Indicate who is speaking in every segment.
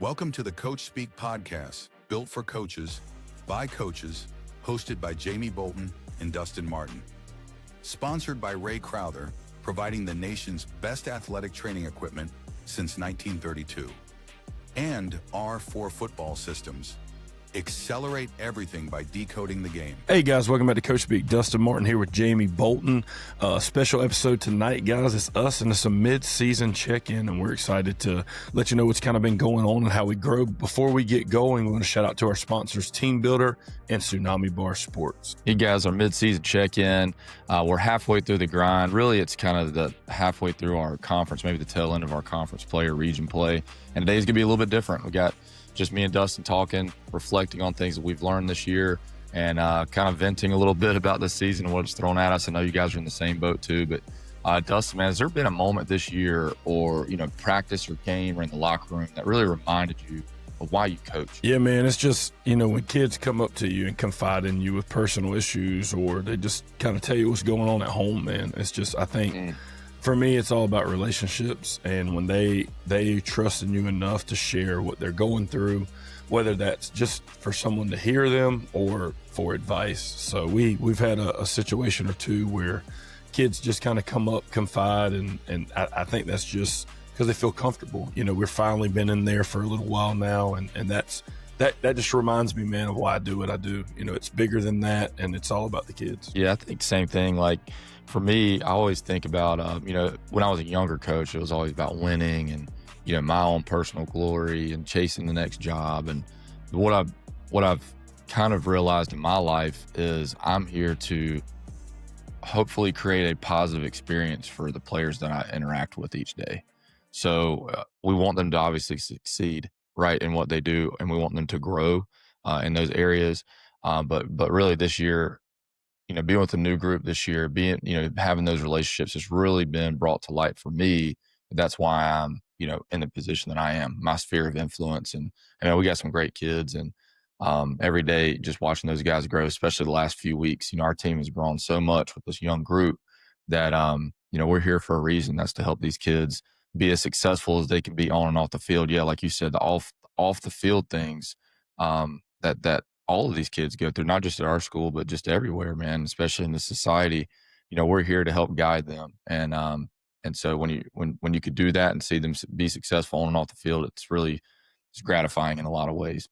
Speaker 1: Welcome to the Coach Speak podcast, built for coaches, by coaches, hosted by Jamie Bolton and Dustin Martin. Sponsored by Ray Crowther, providing the nation's best athletic training equipment since 1932. And R4 Football Systems. Accelerate everything by decoding the game.
Speaker 2: Hey guys, welcome back to Coach Speak. Dustin Martin here with Jamie Bolton. Special episode tonight, guys. It's us and it's a mid-season check-in, and we're excited to let you know what's kind of been going on and how we grow. Before we get going, we want to shout out to our sponsors, Team Builder and Tsunami Bar Sports.
Speaker 3: Hey guys, our mid-season check-in. We're halfway through the grind. Really, it's kind of the halfway through our conference, maybe the tail end of our conference play or region play. And today's going to be a little bit different. We got just me and Dustin talking, reflecting on things that we've learned this year, and kind of venting a little bit about this season and what it's thrown at us. I know you guys are in the same boat too, but Dustin, man, has there been a moment this year or, practice or game or in the locker room that really reminded you of why you coach?
Speaker 2: Yeah, man, it's just, when kids come up to you and confide in you with personal issues, or they just kind of tell you what's going on at home, man, it's just, I think, for me, it's all about relationships, and when they trust in you enough to share what they're going through, whether that's just for someone to hear them or for advice. So we've had a situation or two where kids just kind of come up, confide, and I think that's just because they feel comfortable. We've finally been in there for a little while now, and that just reminds me, man, of why I do what I do. It's bigger than that, and it's all about the kids.
Speaker 3: Yeah, I think same thing. Like, for me, I always think about, when I was a younger coach, it was always about winning and, my own personal glory and chasing the next job. And what I've kind of realized in my life is I'm here to hopefully create a positive experience for the players that I interact with each day. So we want them to obviously succeed, right, in what they do, and we want them to grow in those areas. But really this year, being with a new group this year, having those relationships has really been brought to light for me. That's why I'm, in the position that I am, my sphere of influence. And we got some great kids, and every day just watching those guys grow, especially the last few weeks, our team has grown so much with this young group that, we're here for a reason. That's to help these kids be as successful as they can be on and off the field. Yeah, like you said, the off the field things that all of these kids go through, not just at our school, but just everywhere, man, especially in this society. We're here to help guide them. And so when you could do that and see them be successful on and off the field, it's gratifying in a lot of ways.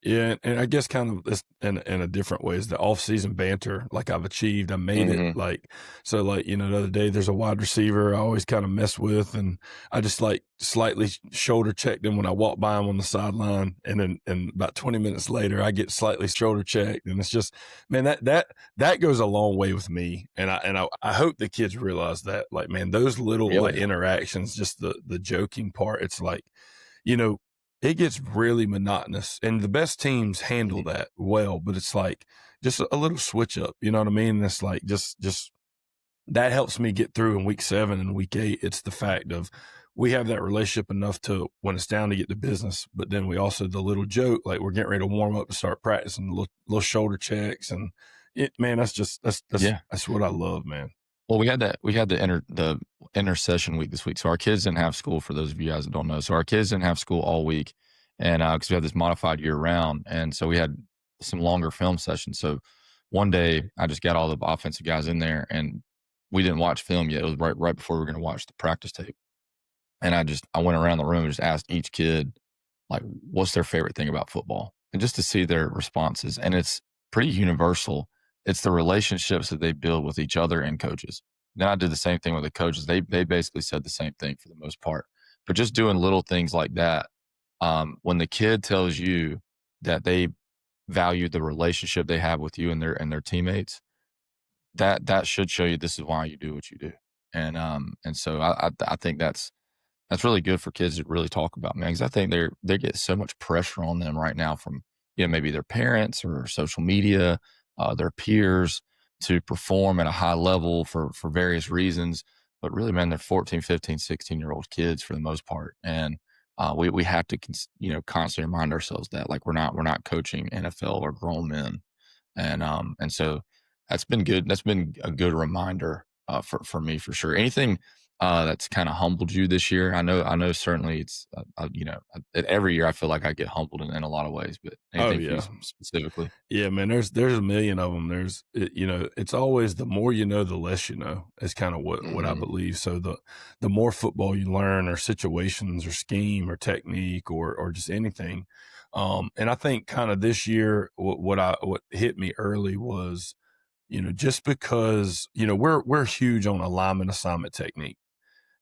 Speaker 2: Yeah, and I guess kind of this in a different way is the off-season banter. Like, I've achieved, I made it. The other day there's a wide receiver I always kind of mess with, and I just slightly shoulder checked him when I walked by him on the sideline, and then about 20 minutes later I get slightly shoulder checked, and it's just, man, that goes a long way with me, and I hope the kids realize that. Like, man, those little interactions, just the joking part, it's like, it gets really monotonous, and the best teams handle that well, but it's like just a little switch up, you know what I mean? And it's like, just that helps me get through in week 7 and week 8. It's the fact of we have that relationship enough to, when it's down, to get to business, but then we also, the little joke, like we're getting ready to warm up to start practicing, little shoulder checks, and that's what I love, man.
Speaker 3: Well, we had the intercession week this week. So our kids didn't have school, for those of you guys that don't know. So our kids didn't have school all week, and because we had this modified year round, and so we had some longer film sessions. So one day I just got all the offensive guys in there, and we didn't watch film yet. It was right before we were going to watch the practice tape, and I went around the room and just asked each kid, like, what's their favorite thing about football, and just to see their responses. And it's pretty universal. It's the relationships that they build with each other and coaches. Then I did the same thing with the coaches. They basically said the same thing for the most part. But just doing little things like that, when the kid tells you that they value the relationship they have with you and their teammates, that should show you this is why you do what you do. And so I think that's really good for kids to really talk about, man, because I think they get so much pressure on them right now from maybe their parents or social media, their peers, to perform at a high level for various reasons. But really, man, they're 14, 15, 16-year-old kids for the most part. And we have to, constantly remind ourselves that, like, we're not coaching NFL or grown men. And so that's been good. That's been a good reminder for me, for sure. Anything that's kind of humbled you this year? I know certainly it's, every year I feel like I get humbled in a lot of ways, but
Speaker 2: Oh
Speaker 3: anything for you
Speaker 2: yeah.
Speaker 3: specifically?
Speaker 2: Yeah, man, there's a million of them. It's always the more you know, the less you know. Is kind of what I
Speaker 3: Mm-hmm.
Speaker 2: believe. So the more football you learn, or situations, or scheme, or technique, or just anything. And I think kind of this year, what hit me early was, just because we're huge on alignment, assignment, technique.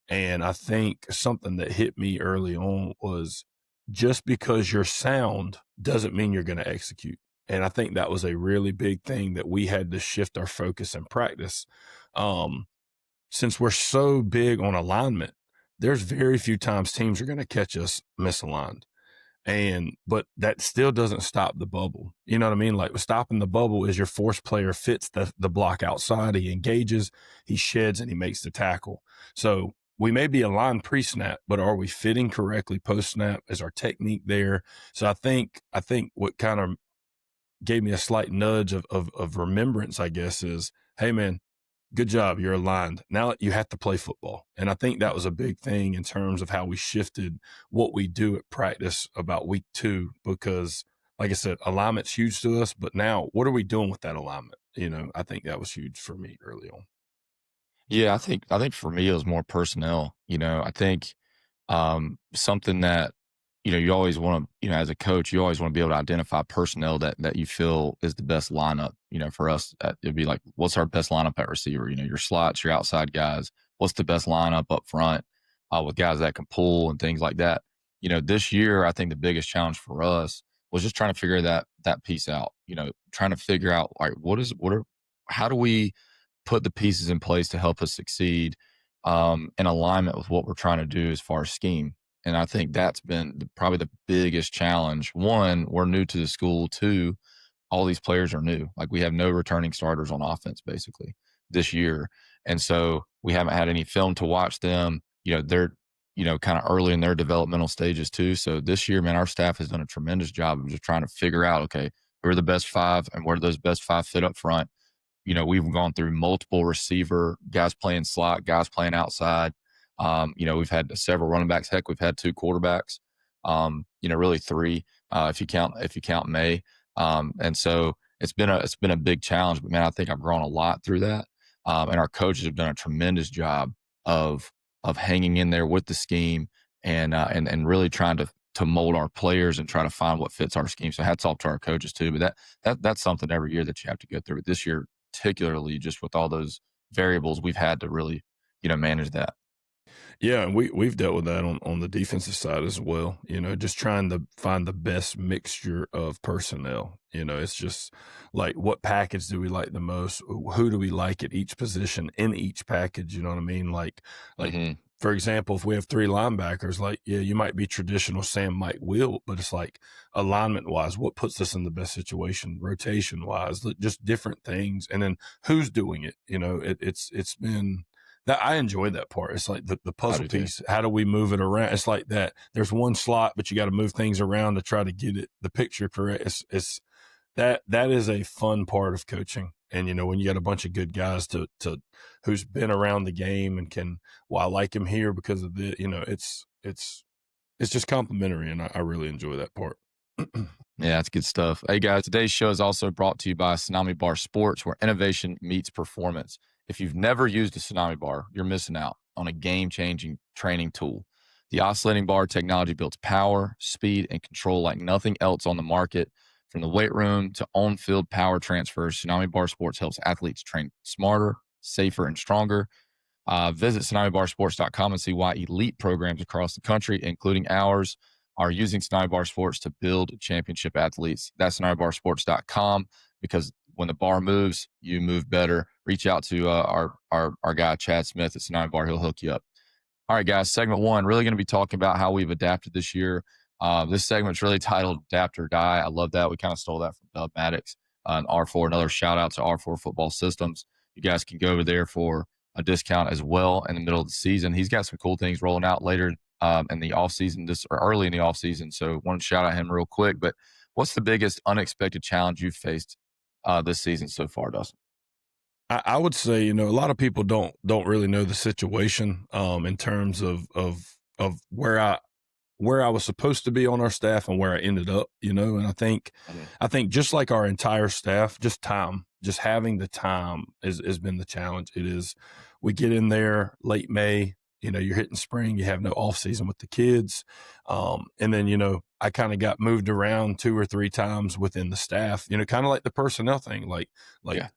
Speaker 2: And I think something that hit me early on was, just because you're sound doesn't mean you're going to execute. And I think that was a really big thing that we had to shift our focus and practice. Um, since we're so big on alignment, there's very few times teams are going to catch us misaligned. But that still doesn't stop the bubble. You know what I mean? Like, stopping the bubble is your force player fits the block outside. He engages, he sheds, and he makes the tackle. So we may be aligned pre-snap, but are we fitting correctly post-snap? Is our technique there? So I think what kind of gave me a slight nudge of remembrance, I guess, is, hey man, good job. You're aligned. Now you have to play football. And I think that was a big thing in terms of how we shifted what we do at practice about week 2, because like I said, alignment's huge to us, but now what are we doing with that alignment? I think that was huge for me early on.
Speaker 3: Yeah, I think for me it was more personnel. I think something that you always want to, as a coach, you always want to be able to identify personnel that you feel is the best lineup. For us, it'd be like, what's our best lineup at receiver? Your slots, your outside guys. What's the best lineup up front with guys that can pull and things like that. This year, I think the biggest challenge for us was just trying to figure that piece out. Trying to figure out, like, how do we put the pieces in place to help us succeed in alignment with what we're trying to do as far as scheme. And I think that's been probably the biggest challenge. One, we're new to the school. Two, all these players are new. Like, we have no returning starters on offense basically this year. And so we haven't had any film to watch them. They're, kind of early in their developmental stages too. So this year, man, our staff has done a tremendous job of just trying to figure out, okay, who are the best 5 and where do those best 5 fit up front. We've gone through multiple receiver, guys playing slot, guys playing outside. We've had several running backs. Heck, we've had 2 quarterbacks. Really 3 if you count May. And so it's been a big challenge. But man, I think I've grown a lot through that. And our coaches have done a tremendous job of hanging in there with the scheme and really trying to mold our players and try to find what fits our scheme. So hats off to our coaches too. But that's something every year that you have to go through. But this year, particularly, just with all those variables, we've had to really, manage that.
Speaker 2: Yeah, and we've dealt with that on the defensive side as well. Just trying to find the best mixture of personnel. It's just like, what package do we like the most? Who do we like at each position in each package? You know what I mean? Like
Speaker 3: Mm-hmm.
Speaker 2: for example, if we have 3 linebackers, like, yeah, you might be traditional Sam, Mike, Will, but it's like, alignment wise, what puts us in the best situation? Rotation wise, just different things, and then who's doing it? It's been that I enjoy that part. It's like the
Speaker 3: I
Speaker 2: puzzle
Speaker 3: do too.
Speaker 2: piece. How do we move it around? It's like that. There's one slot, but you got to move things around to try to get the picture correct. It's that is a fun part of coaching. And when you got a bunch of good guys to who's been around the game and can, well, I like him here because of it's just complimentary, and I really enjoy that part.
Speaker 3: Yeah, that's good stuff. Hey guys, today's show is also brought to you by Tsunami Bar Sports, where innovation meets performance. If you've never used a Tsunami Bar, you're missing out on a game-changing training tool. The oscillating bar technology builds power, speed, and control like nothing else on the market. From the weight room to on-field power transfers, Tsunami Bar Sports helps athletes train smarter, safer, and stronger. Visit tsunamibarsports.com and see why elite programs across the country, including ours, are using Tsunami Bar Sports to build championship athletes. That's tsunamibarsports.com, because when the bar moves, you move better. Reach out to our guy, Chad Smith at Tsunami Bar. He'll hook you up. All right, guys, segment 1, really going to be talking about how we've adapted this year. This segment's really titled Adapt or Die. I love that. We kind of stole that from Dub Maddox and R4. Another shout out to R4 Football Systems. You guys can go over there for a discount as well in the middle of the season. He's got some cool things rolling out later in the offseason, or early in the offseason. So want to shout out him real quick. But what's the biggest unexpected challenge you've faced this season so far, Dustin?
Speaker 2: I would say, a lot of people don't really know the situation in terms of where I was supposed to be on our staff and where I ended up, and I think just like our entire staff, just having the time has been the challenge. It is, we get in there late May, you're hitting spring, you have no off season with the kids. And then, I kind of got moved around 2 or 3 times within the staff, kind of like the personnel thing, like,
Speaker 3: Yeah.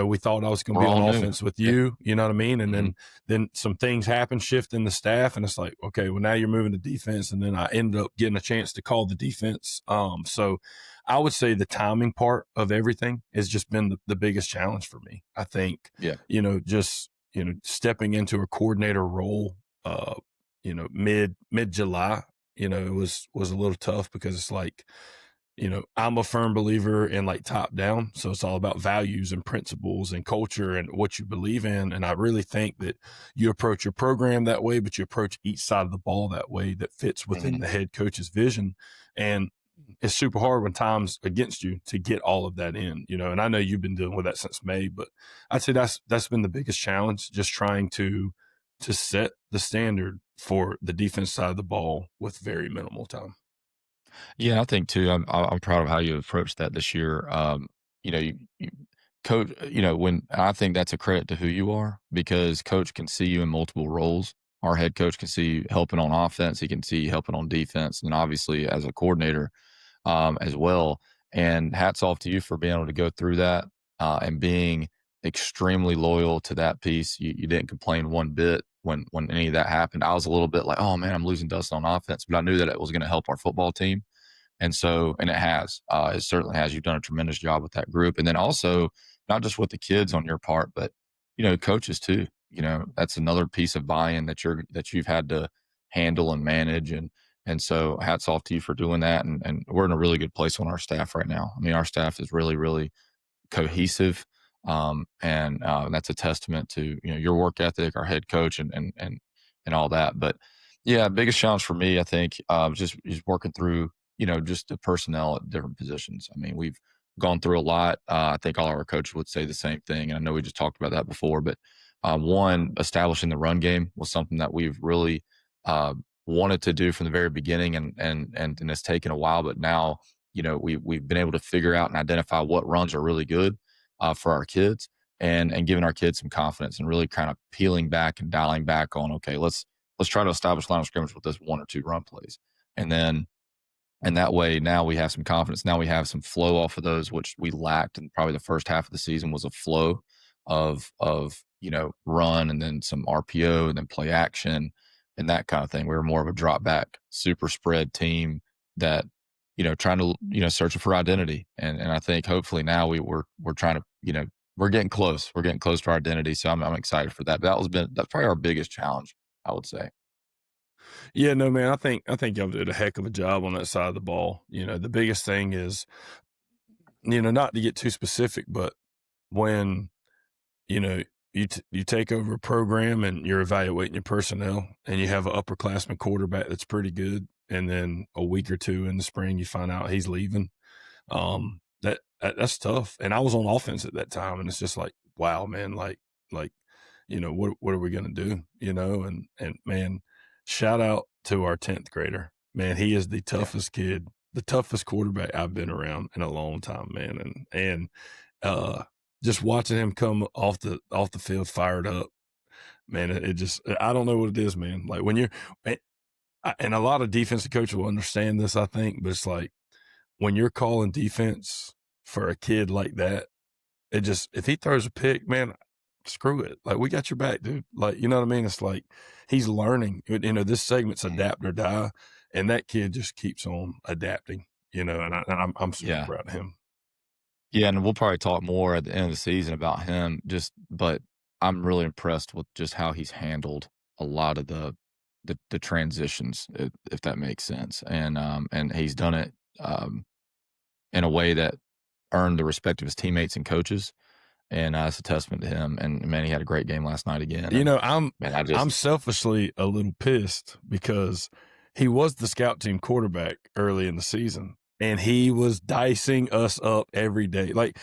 Speaker 2: we thought I was going to
Speaker 3: We're
Speaker 2: be on
Speaker 3: all new.
Speaker 2: offense with you, you know what I mean? And
Speaker 3: Mhm.
Speaker 2: then some things happen, shift in the staff, and it's like, okay, well, now you're moving to defense. And then I ended up getting a chance to call the defense. So I would say the timing part of everything has just been the biggest challenge for me. I think,
Speaker 3: Yeah.
Speaker 2: just, stepping into a coordinator role, mid July, it was a little tough because it's like, I'm a firm believer in like top down. So it's all about values and principles and culture and what you believe in. And I really think that you approach your program that way, but you approach each side of the ball that way that fits within the head coach's vision. And it's super hard when time's against you to get all of that in, and I know you've been dealing with that since May, but I'd say that's been the biggest challenge, just trying to set the standard for the defense side of the ball with very minimal time.
Speaker 3: Yeah, I think too. I'm proud of how you approached that this year. You coach. When I think that's a credit to who you are because coach can see you in multiple roles. Our head coach can see you helping on offense. He can see you helping on defense, and obviously as a coordinator as well. And hats off to you for being able to go through that and being extremely loyal to that piece. You didn't complain one bit when any of that happened. I was a little bit like, oh man, I'm losing dust on offense, but I knew that it was going to help our football team. And so, and it has, it certainly has. You've done a tremendous job with that group. And then also, not just with the kids on your part, but, coaches too. That's another piece of buy-in that you've had to handle and manage. And so hats off to you for doing that. And we're in a really good place on our staff right now. I mean, our staff is really, really cohesive. And that's a testament to, your work ethic, our head coach and all that. But yeah, biggest challenge for me, I think, just working through, just the personnel at different positions. I mean, we've gone through a lot. I think all our coaches would say the same thing. And I know we just talked about that before, but one, establishing the run game was something that we've really wanted to do from the very beginning, and it's taken a while. But now, we've been able to figure out and identify what runs are really good for our kids, and giving our kids some confidence and really kind of peeling back and dialing back on, okay, let's try to establish line of scrimmage with this 1 or 2 run plays, and that way, now we have some confidence. Now we have some flow off of those, which we lacked. And probably the first half of the season was a flow of run and then some RPO and then play action and that kind of thing. We were more of a drop back, super spread team that, trying to, searching for identity. And I think hopefully now we're trying to, we're getting close. We're getting close to our identity. So I'm excited for that. But that's probably our biggest challenge, I would say.
Speaker 2: Yeah, no, man, I think y'all did a heck of a job on that side of the ball. The biggest thing is, not to get too specific, but when, you take over a program and you're evaluating your personnel and you have an upperclassman quarterback that's pretty good, and then a week or 2 in the spring you find out he's leaving. That's tough. And I was on offense at that time, and it's just like, wow, man, like, what are we gonna do? And man, shout out to our 10th grader. Man, he is the toughest kid, the toughest quarterback I've been around in a long time, man. And just watching him come off the field fired up, man, it just, I don't know what it is, man. Like when you're, and a lot of defensive coaches will understand this, I think, but it's like when you're calling defense for a kid like that, it just, if he throws a pick, man, screw it. Like, we got your back, dude. Like, you know what I mean? It's like he's learning. This segment's adapt or die, and that kid just keeps on adapting. And I'm super proud of him.
Speaker 3: Yeah, and we'll probably talk more at the end of the season about him. But I'm really impressed with just how he's handled a lot of the transitions, if that makes sense, and he's done it in a way that earned the respect of his teammates and coaches. And that's a testament to him. And man, he had a great game last night again.
Speaker 2: I'm selfishly a little pissed because he was the scout team quarterback early in the season, and he was dicing us up every day. Like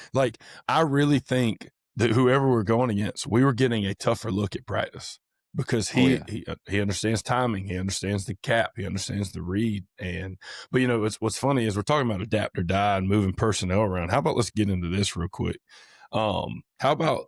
Speaker 2: I really think whoever we're going against, we were getting a tougher look at practice because he understands timing, he understands the cap, he understands the read. But what's funny is we're talking about adapt or die and moving personnel around. How about let's get into this real quick? How about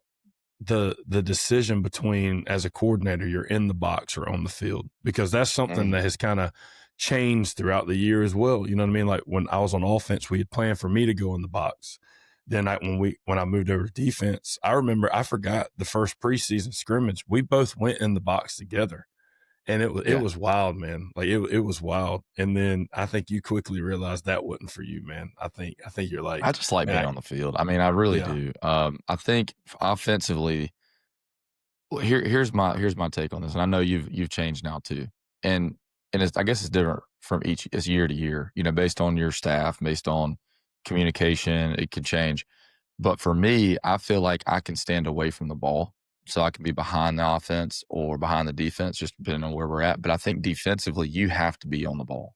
Speaker 2: the decision between, as a coordinator, you're in the box or on the field? Because that's something that has kind of changed throughout the year as well. You know what I mean? Like when I was on offense, we had planned for me to go in the box. Then when I moved over to defense, I remember I forgot the first preseason scrimmage. We both went in the box together, and it was wild, man. Like it was wild. And then I think you quickly realized that wasn't for you, man. I think you're like,
Speaker 3: I just like being on the field. I mean, I really do. I think offensively, here's my take on this, and I know you've changed now too, and I guess it's different from it's year to year. Based on your staff, based on communication, it could change. But for me, I feel like I can stand away from the ball. So I can be behind the offense or behind the defense, just depending on where we're at. But I think defensively, you have to be on the ball,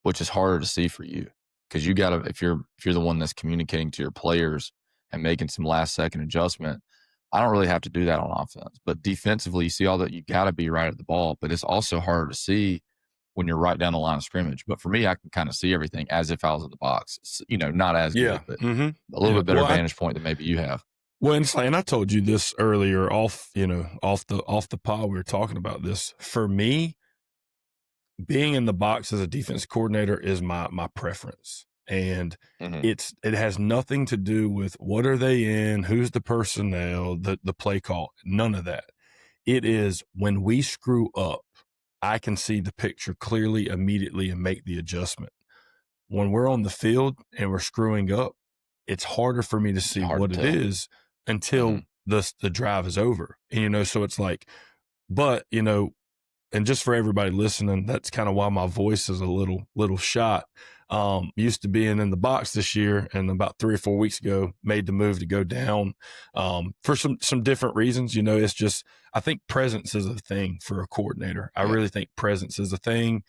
Speaker 3: which is harder to see for you because you got to, if you're the one that's communicating to your players and making some last second adjustment, I don't really have to do that on offense. But defensively, you see all that, you got to be right at the ball. But it's also harder to see when you're right down the line of scrimmage. But for me, I can kind of see everything as if I was in the box. Not as good, but a little bit better vantage point than maybe you have.
Speaker 2: Well, and I told you this earlier off the pod, we were talking about this. For me, being in the box as a defense coordinator is my preference. And it has nothing to do with what are they in, who's the personnel, the play call, none of that. It is when we screw up, I can see the picture clearly, immediately, and make the adjustment. When we're on the field and we're screwing up, it's harder for me to see what it is until the drive is over. And, so it's like, but, and just for everybody listening, that's kind of why my voice is a little shot. Used to being in the box this year, and about 3 or 4 weeks ago, made the move to go down for some different reasons. It's just, I think presence is a thing for a coordinator. I really think presence is a thing.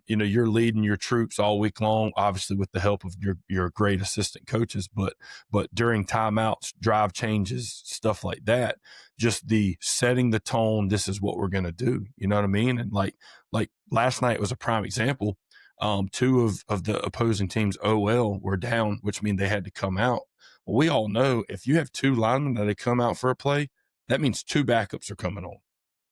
Speaker 2: You're leading your troops all week long, obviously with the help of your great assistant coaches, but during timeouts, drive changes, stuff like that, just the setting the tone, this is what we're going to do. You know what I mean? And like last night was a prime example. 2 of the opposing team's OL were down, which means they had to come out. Well, we all know if you have 2 linemen that they come out for a play, that means 2 backups are coming on.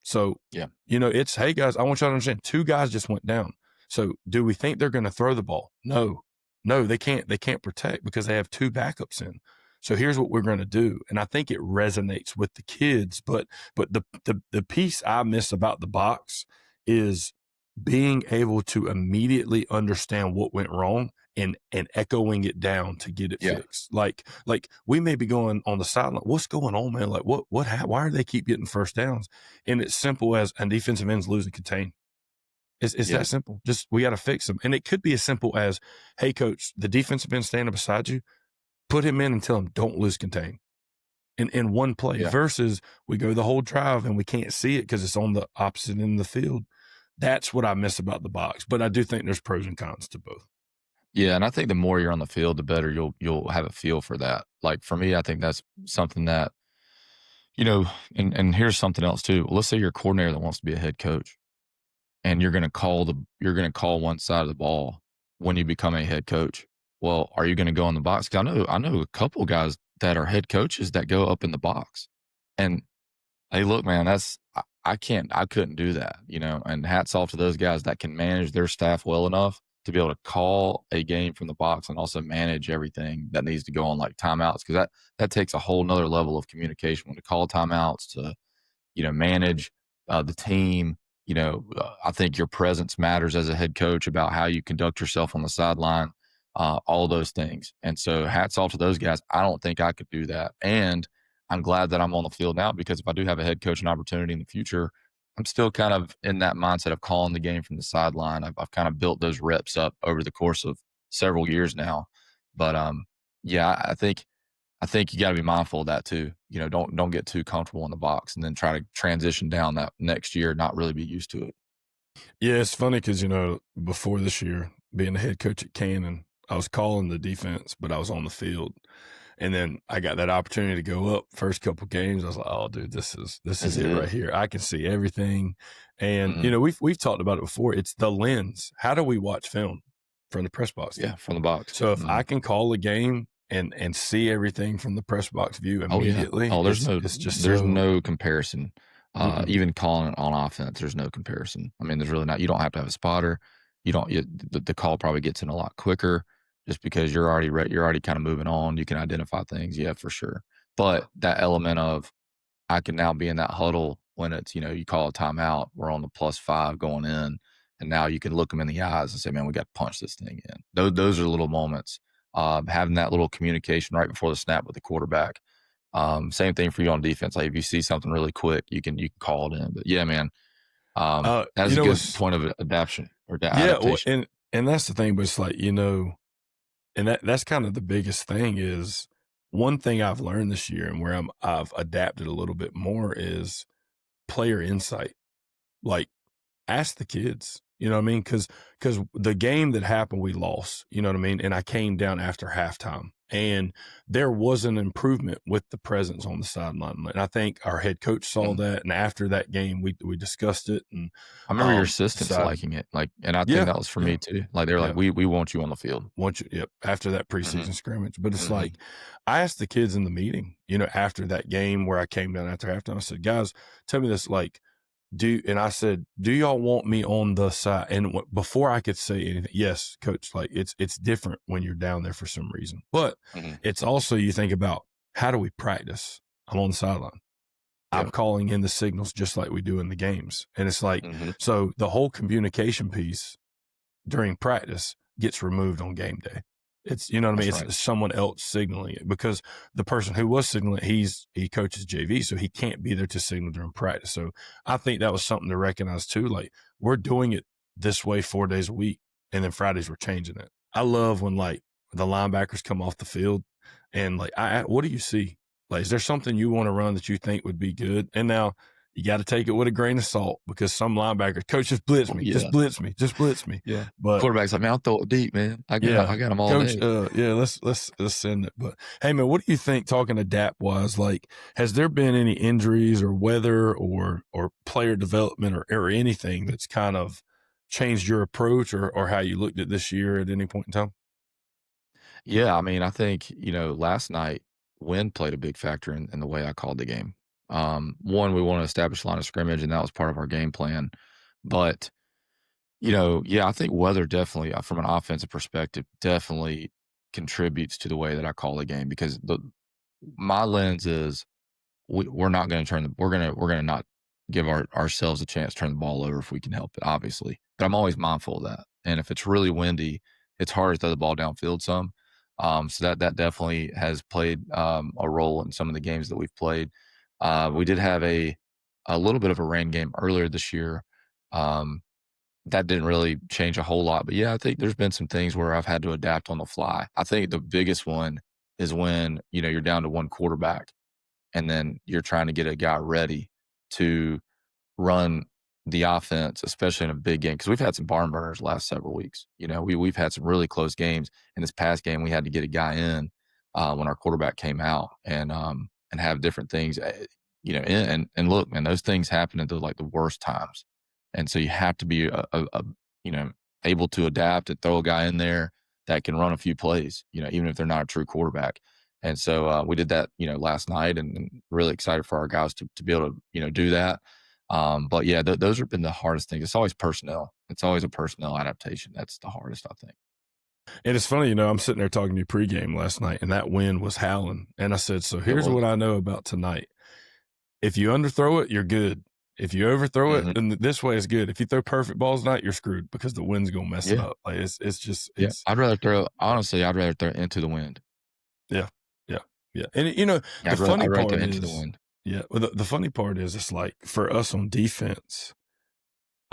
Speaker 2: So, it's, hey guys, I want y'all to understand 2 guys just went down. So do we think they're going to throw the ball? No, they can't protect because they have 2 backups in. So here's what we're going to do. And I think it resonates with the kids, but the piece I miss about the box is being able to immediately understand what went wrong and echoing it down to get it fixed. Like we may be going on the sideline, what's going on, man? Like why do they keep getting first downs? And it's simple as a defensive end's losing contain. It's that simple. Just, we got to fix them. And it could be as simple as, hey coach, the defensive end standing beside you, put him in and tell him, don't lose contain in one play versus we go the whole drive and we can't see it because it's on the opposite end of the field. That's what I miss about the box, but I do think there's pros and cons to both.
Speaker 3: Yeah, and I think the more you're on the field, the better you'll have a feel for that. Like for me, I think that's something that, and here's something else too. Let's say you're a coordinator that wants to be a head coach, and you're going to call one side of the ball when you become a head coach. Well, are you going to go in the box? Because I know a couple guys that are head coaches that go up in the box, and hey, look, man, I couldn't do that, and hats off to those guys that can manage their staff well enough to be able to call a game from the box and also manage everything that needs to go on, like timeouts, because that takes a whole nother level of communication when to call timeouts, to, manage the team. I think your presence matters as a head coach about how you conduct yourself on the sideline, all those things. And so hats off to those guys. I don't think I could do that. And I'm glad that I'm on the field now, because if I do have a head coaching opportunity in the future, I'm still kind of in that mindset of calling the game from the sideline. I've kind of built those reps up over the course of several years now. But I think you got to be mindful of that too. Don't get too comfortable in the box and then try to transition down that next year, not really be used to it.
Speaker 2: Yeah, it's funny because, before this year, being a head coach at Cannon, I was calling the defense, but I was on the field. And then I got that opportunity to go up first couple games. I was like, oh, dude, this is it right here. I can see everything. And, we've talked about it before. It's the lens. How do we watch film from the press box view?
Speaker 3: Yeah, from the box.
Speaker 2: So if I can call a game and see everything from the press box view immediately.
Speaker 3: There's no comparison. Even calling it on offense, there's no comparison. I mean, there's really not. You don't have to have a spotter. The call probably gets in a lot quicker just because you're already kind of moving on. You can identify things, yeah, for sure. But that element of I can now be in that huddle when it's, you call a timeout, we're on the +5 going in, and now you can look them in the eyes and say, man, we got to punch this thing in. Those are little moments. Having that little communication right before the snap with the quarterback. Same thing for you on defense. Like if you see something really quick, you can call it in. But yeah, man, that's a good point of adaptation or adaptation.
Speaker 2: Well, and that's the thing. But it's like and that's kind of the biggest thing is one thing I've learned this year, and where I've adapted a little bit more is player insight. Like ask the kids. You know what I mean? Because the game that happened, we lost. You know what I mean? And I came down after halftime, and there was an improvement with the presence on the sideline. And I think our head coach saw that. And after that game, we discussed it. And
Speaker 3: I remember your assistants liking it. And I think that was for me too. Like they're like, we want you on the field.
Speaker 2: Yep. After that preseason scrimmage, but it's like I asked the kids in the meeting, after that game where I came down after halftime. I said, guys, tell me this, and I said, do y'all want me on the side? And before I could say anything, yes, coach, it's different when you're down there for some reason, but it's also, you think about how do we practice? I'm on the sideline. I'm calling in the signals just like we do in the games. And it's like, so the whole communication piece during practice gets removed on game day. It's, you know what I mean? It's someone else signaling it, because the person who was signaling, he coaches JV, so he can't be there to signal during practice. So I think that was something to recognize too. Like we're doing it this way 4 days a week, and then Fridays we're changing it. I love when the linebackers come off the field and what do you see? Like, is there something you want to run that you think would be good? And now you got to take it with a grain of salt, because some linebackers, coach, just blitz me, just blitz me.
Speaker 3: Yeah.
Speaker 2: But
Speaker 3: quarterback's like, man, I'll throw it deep, man. I got them all
Speaker 2: coach,
Speaker 3: day.
Speaker 2: Let's send it. But hey, man, what do you think, talking adapt wise, has there been any injuries or weather or player development or anything that's kind of changed your approach or how you looked at this year at any point in time?
Speaker 3: Yeah. I mean, I think, last night wind played a big factor in the way I called the game. One, we want to establish line of scrimmage, and that was part of our game plan. But, I think weather definitely, from an offensive perspective, definitely contributes to the way that I call the game, because my lens is we're not going to we're going to not give ourselves a chance to turn the ball over if we can help it, obviously. But I'm always mindful of that. And if it's really windy, it's hard to throw the ball downfield some. So that definitely has played a role in some of the games that we've played. We did have a little bit of a rain game earlier this year. That didn't really change a whole lot. But yeah, I think there's been some things where I've had to adapt on the fly. I think the biggest one is when, you're down to one quarterback, and then you're trying to get a guy ready to run the offense, especially in a big game. Because we've had some barn burners the last several weeks. We've had some really close games. In this past game, we had to get a guy in when our quarterback came out, and have different things, and look, man, those things happen at the worst times. And so you have to be, able to adapt and throw a guy in there that can run a few plays, even if they're not a true quarterback. And so we did that, last night, and really excited for our guys to be able to, do that. But yeah, those have been the hardest things. It's always personnel. It's always a personnel adaptation. That's the hardest, I think.
Speaker 2: And it's funny, I'm sitting there talking to you pregame last night, and that wind was howling. And I said, so here's what I know about tonight. If you underthrow it, you're good. If you overthrow it, then this way is good. If you throw perfect balls tonight, you're screwed, because the wind's going to mess it up. It's just.
Speaker 3: I'd rather throw it into the wind.
Speaker 2: Yeah. And, the funny part is,
Speaker 3: into the wind.
Speaker 2: Yeah. Well, the funny part is, it's like for us on defense,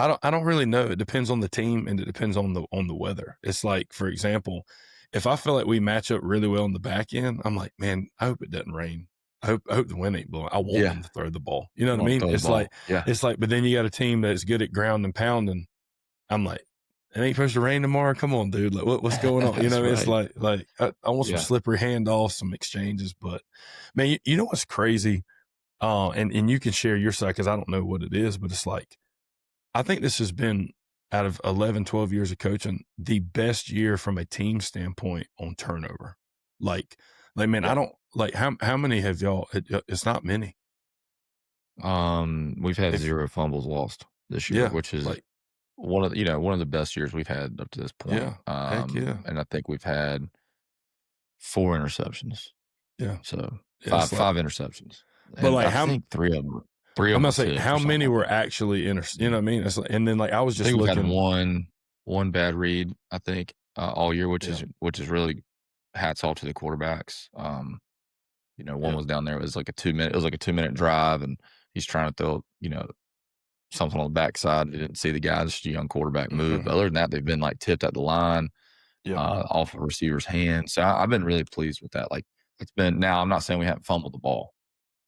Speaker 2: I don't really know. It depends on the team, and it depends on the weather. It's like, for example, if I feel like we match up really well on the back end, I'm like, man, I hope it doesn't rain. I hope the wind ain't blowing. I want them to throw the ball. You know what I mean? It's like, but then you got a team that's good at ground and pounding. I'm like, it ain't supposed to rain tomorrow. Come on, dude. Like, what's going on? You know,
Speaker 3: That's
Speaker 2: it's
Speaker 3: right.
Speaker 2: like I want some
Speaker 3: Yeah.
Speaker 2: slippery handoffs, some exchanges. But man, you know what's crazy? And you can share your side because I don't know what it is, but it's like I think this has been out of 11, 12 years of coaching the best year from a team standpoint on turnover. Like man, I don't like how many have y'all? It's not many.
Speaker 3: We've had
Speaker 2: If
Speaker 3: 0 fumbles lost this year,
Speaker 2: yeah,
Speaker 3: which is
Speaker 2: like
Speaker 3: one of the best years we've had up to this point.
Speaker 2: yeah, heck yeah,
Speaker 3: And I think we've had 4 interceptions.
Speaker 2: yeah,
Speaker 3: So
Speaker 2: yeah. It's like,
Speaker 3: five interceptions,
Speaker 2: but
Speaker 3: and
Speaker 2: like
Speaker 3: I
Speaker 2: how
Speaker 3: think 3 of
Speaker 2: I'm
Speaker 3: them
Speaker 2: gonna
Speaker 3: were
Speaker 2: say
Speaker 3: tipped or
Speaker 2: how
Speaker 3: something
Speaker 2: many
Speaker 3: like
Speaker 2: were
Speaker 3: that.
Speaker 2: actually you know what I mean? It's like, and then like I was
Speaker 3: I
Speaker 2: just
Speaker 3: think we've had
Speaker 2: looking.
Speaker 3: one bad read, I think, all year, which
Speaker 2: Yeah,
Speaker 3: is really hats off to the quarterbacks. One
Speaker 2: yeah,
Speaker 3: was down there. It was like a 2-minute drive, and he's trying to throw, something on the backside. He didn't see the guy, just a young quarterback move.
Speaker 2: mm-hmm.
Speaker 3: But other than that, they've been like tipped at the line,
Speaker 2: Yep,
Speaker 3: off a receiver's hand. So I've been really pleased with that. Like it's been. Now I'm not saying we haven't fumbled the ball.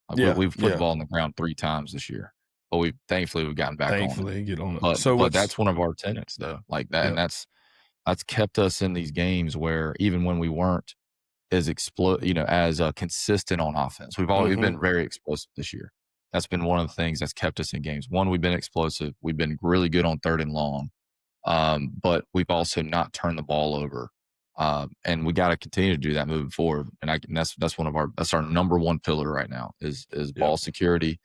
Speaker 3: Like
Speaker 2: yeah,
Speaker 3: we've put the
Speaker 2: yeah.
Speaker 3: ball on the ground 3 times this year, but we've gotten back on it.
Speaker 2: Thankfully, get on it.
Speaker 3: But
Speaker 2: So
Speaker 3: but
Speaker 2: what's
Speaker 3: that's one of our tenets though, like that, and
Speaker 2: yep,
Speaker 3: that's kept us in these games where even when we weren't as consistent on offense, we've
Speaker 2: mm-hmm.
Speaker 3: been very explosive this year. That's been one of the things that's kept us in games. One, we've been explosive. We've been really good on 3rd and long, but we've also not turned the ball over. And we got to continue to do that moving forward. And that's our number one pillar right now is
Speaker 2: Yep,
Speaker 3: ball security,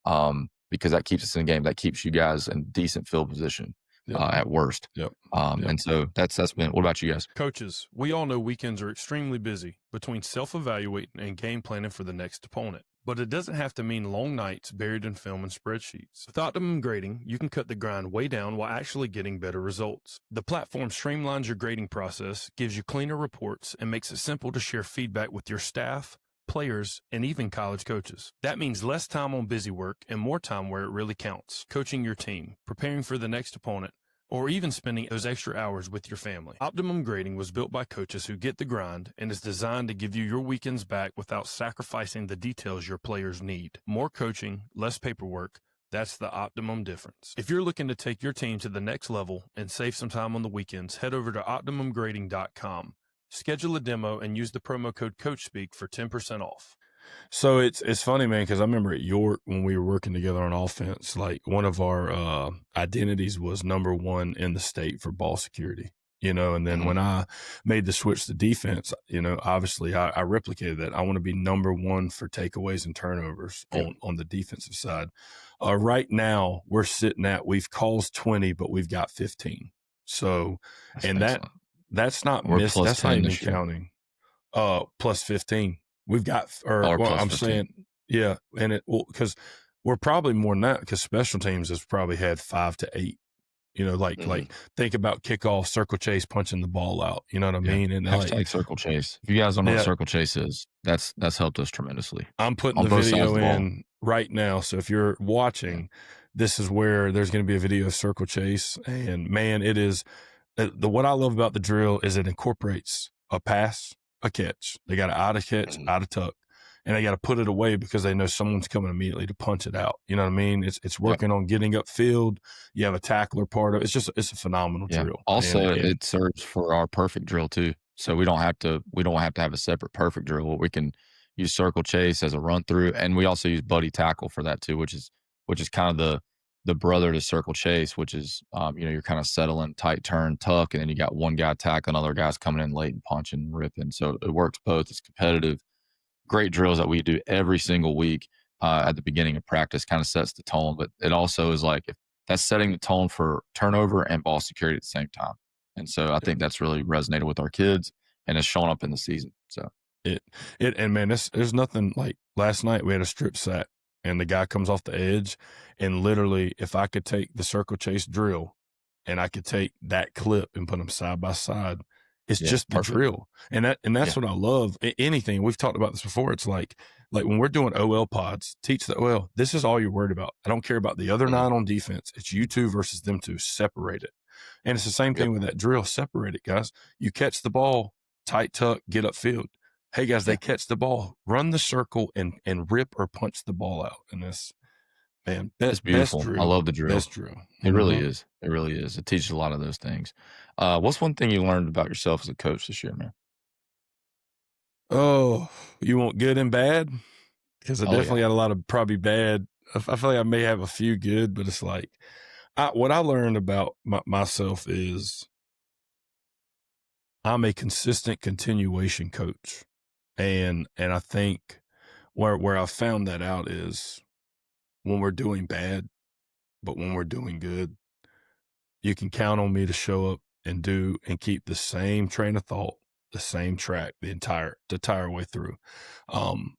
Speaker 3: because that keeps us in the game. That keeps you guys in decent field position,
Speaker 2: yep,
Speaker 3: at worst.
Speaker 2: yep, yep.
Speaker 3: And so that's been. What about you guys?
Speaker 2: Coaches, we all know weekends are extremely busy between self-evaluating and game planning for the next opponent. But it doesn't have to mean long nights buried in film and spreadsheets. With Optimum Grading, you can cut the grind way down while actually getting better results. The platform streamlines your grading process, gives you cleaner reports, and makes it simple to share feedback with your staff, players, and even college coaches. That means less time on busy work and more time where it really counts, coaching your team, preparing for the next opponent, or even spending those extra hours with your family. Optimum Grading was built by coaches who get the grind and is designed to give you your weekends back without sacrificing the details your players need. More coaching, less paperwork. That's the optimum difference. If you're looking to take your team to the next level and save some time on the weekends, head over to OptimumGrading.com. Schedule a demo and use the promo code CoachSpeak for 10% off. So it's funny, man, because I remember at York when we were working together on offense, like one of our identities was number one in the state for ball security, and then
Speaker 3: Mhm.
Speaker 2: when I made the switch to defense, obviously I replicated that. I want to be number one for takeaways and turnovers
Speaker 3: Yep.
Speaker 2: on the defensive side. Right now we've caused 20, but we've got 15. So,
Speaker 3: That's
Speaker 2: and
Speaker 3: excellent.
Speaker 2: that's not
Speaker 3: We're plus
Speaker 2: that's not
Speaker 3: 10
Speaker 2: even
Speaker 3: this year.
Speaker 2: counting plus 15. We've got,
Speaker 3: Or
Speaker 2: well,
Speaker 3: plus
Speaker 2: I'm
Speaker 3: 15.
Speaker 2: saying, yeah. And because we're probably more than that because special teams has probably had 5 to 8,
Speaker 3: Mhm.
Speaker 2: think about kickoff, circle chase, punching the ball out. You know what I
Speaker 3: Yeah.
Speaker 2: mean? And
Speaker 3: Hashtag circle chase. If you guys don't know what
Speaker 2: yeah,
Speaker 3: circle chase is, that's helped us tremendously
Speaker 2: I'm putting
Speaker 3: on
Speaker 2: the
Speaker 3: both sides of
Speaker 2: video
Speaker 3: the ball.
Speaker 2: in right now. So if you're
Speaker 3: Yeah.
Speaker 2: watching, this is where there's going to be a video of circle chase. And man, it is what I love about the drill is it incorporates a pass, a catch. They got an out of catch,
Speaker 3: Mhm.
Speaker 2: out of tuck, and they got to put it away because they know someone's coming immediately to punch it out. You know what I mean? It's
Speaker 3: Yep.
Speaker 2: working on getting upfield. You have a tackler part of it. It's a phenomenal
Speaker 3: Yeah.
Speaker 2: drill.
Speaker 3: Also,
Speaker 2: And
Speaker 3: it serves for our perfect drill too. So we don't have to have a separate perfect drill. We can use circle chase as a run through, and we also use buddy tackle for that too, which is kind of the brother to circle chase, which is you're kind of settling tight turn tuck, and then you got one guy tackling, other guys coming in late and punching and ripping. So it works both. It's competitive. Great drills that we do every single week at the beginning of practice kind of sets the tone, but it also is like if that's setting the tone for turnover and ball security at the same time. And so I
Speaker 2: yeah,
Speaker 3: think that's really resonated with our kids and it's shown up in the season. So
Speaker 2: it and man, there's nothing like last night we had a strip sack and the guy comes off the edge and literally if I could take the circle chase drill and I could take that clip and put them side by side, it's
Speaker 3: yeah,
Speaker 2: just the
Speaker 3: perfect.
Speaker 2: drill. And
Speaker 3: Yeah.
Speaker 2: that's what I love. Anything we've talked about this before. It's like when we're doing OL pods, teach the OL. This is all you're worried about. I don't care about the other
Speaker 3: Mhm.
Speaker 2: 9 on defense. It's you two versus them two. Separate it. And it's the same
Speaker 3: Yep.
Speaker 2: thing with that drill. Separate it, guys. You catch the ball, tight tuck, get upfield. Hey guys, they
Speaker 3: Yeah.
Speaker 2: catch the ball, run the circle and rip or punch the ball out. And Man,
Speaker 3: It's
Speaker 2: best
Speaker 3: beautiful. I
Speaker 2: drill,
Speaker 3: love the drill.
Speaker 2: best drill.
Speaker 3: It really is. It really is. It teaches a lot of those things. What's one thing you learned about yourself as a coach this year, man?
Speaker 2: Oh, you want good and bad? Because I
Speaker 3: Oh
Speaker 2: definitely
Speaker 3: yeah.
Speaker 2: got a lot of probably bad. I feel like I may have a few good, but it's like what I learned about myself is I'm a consistent continuation coach, and I think where I found that out is when we're doing bad, but when we're doing good, you can count on me to show up and do and keep the same train of thought, the same track the entire way through.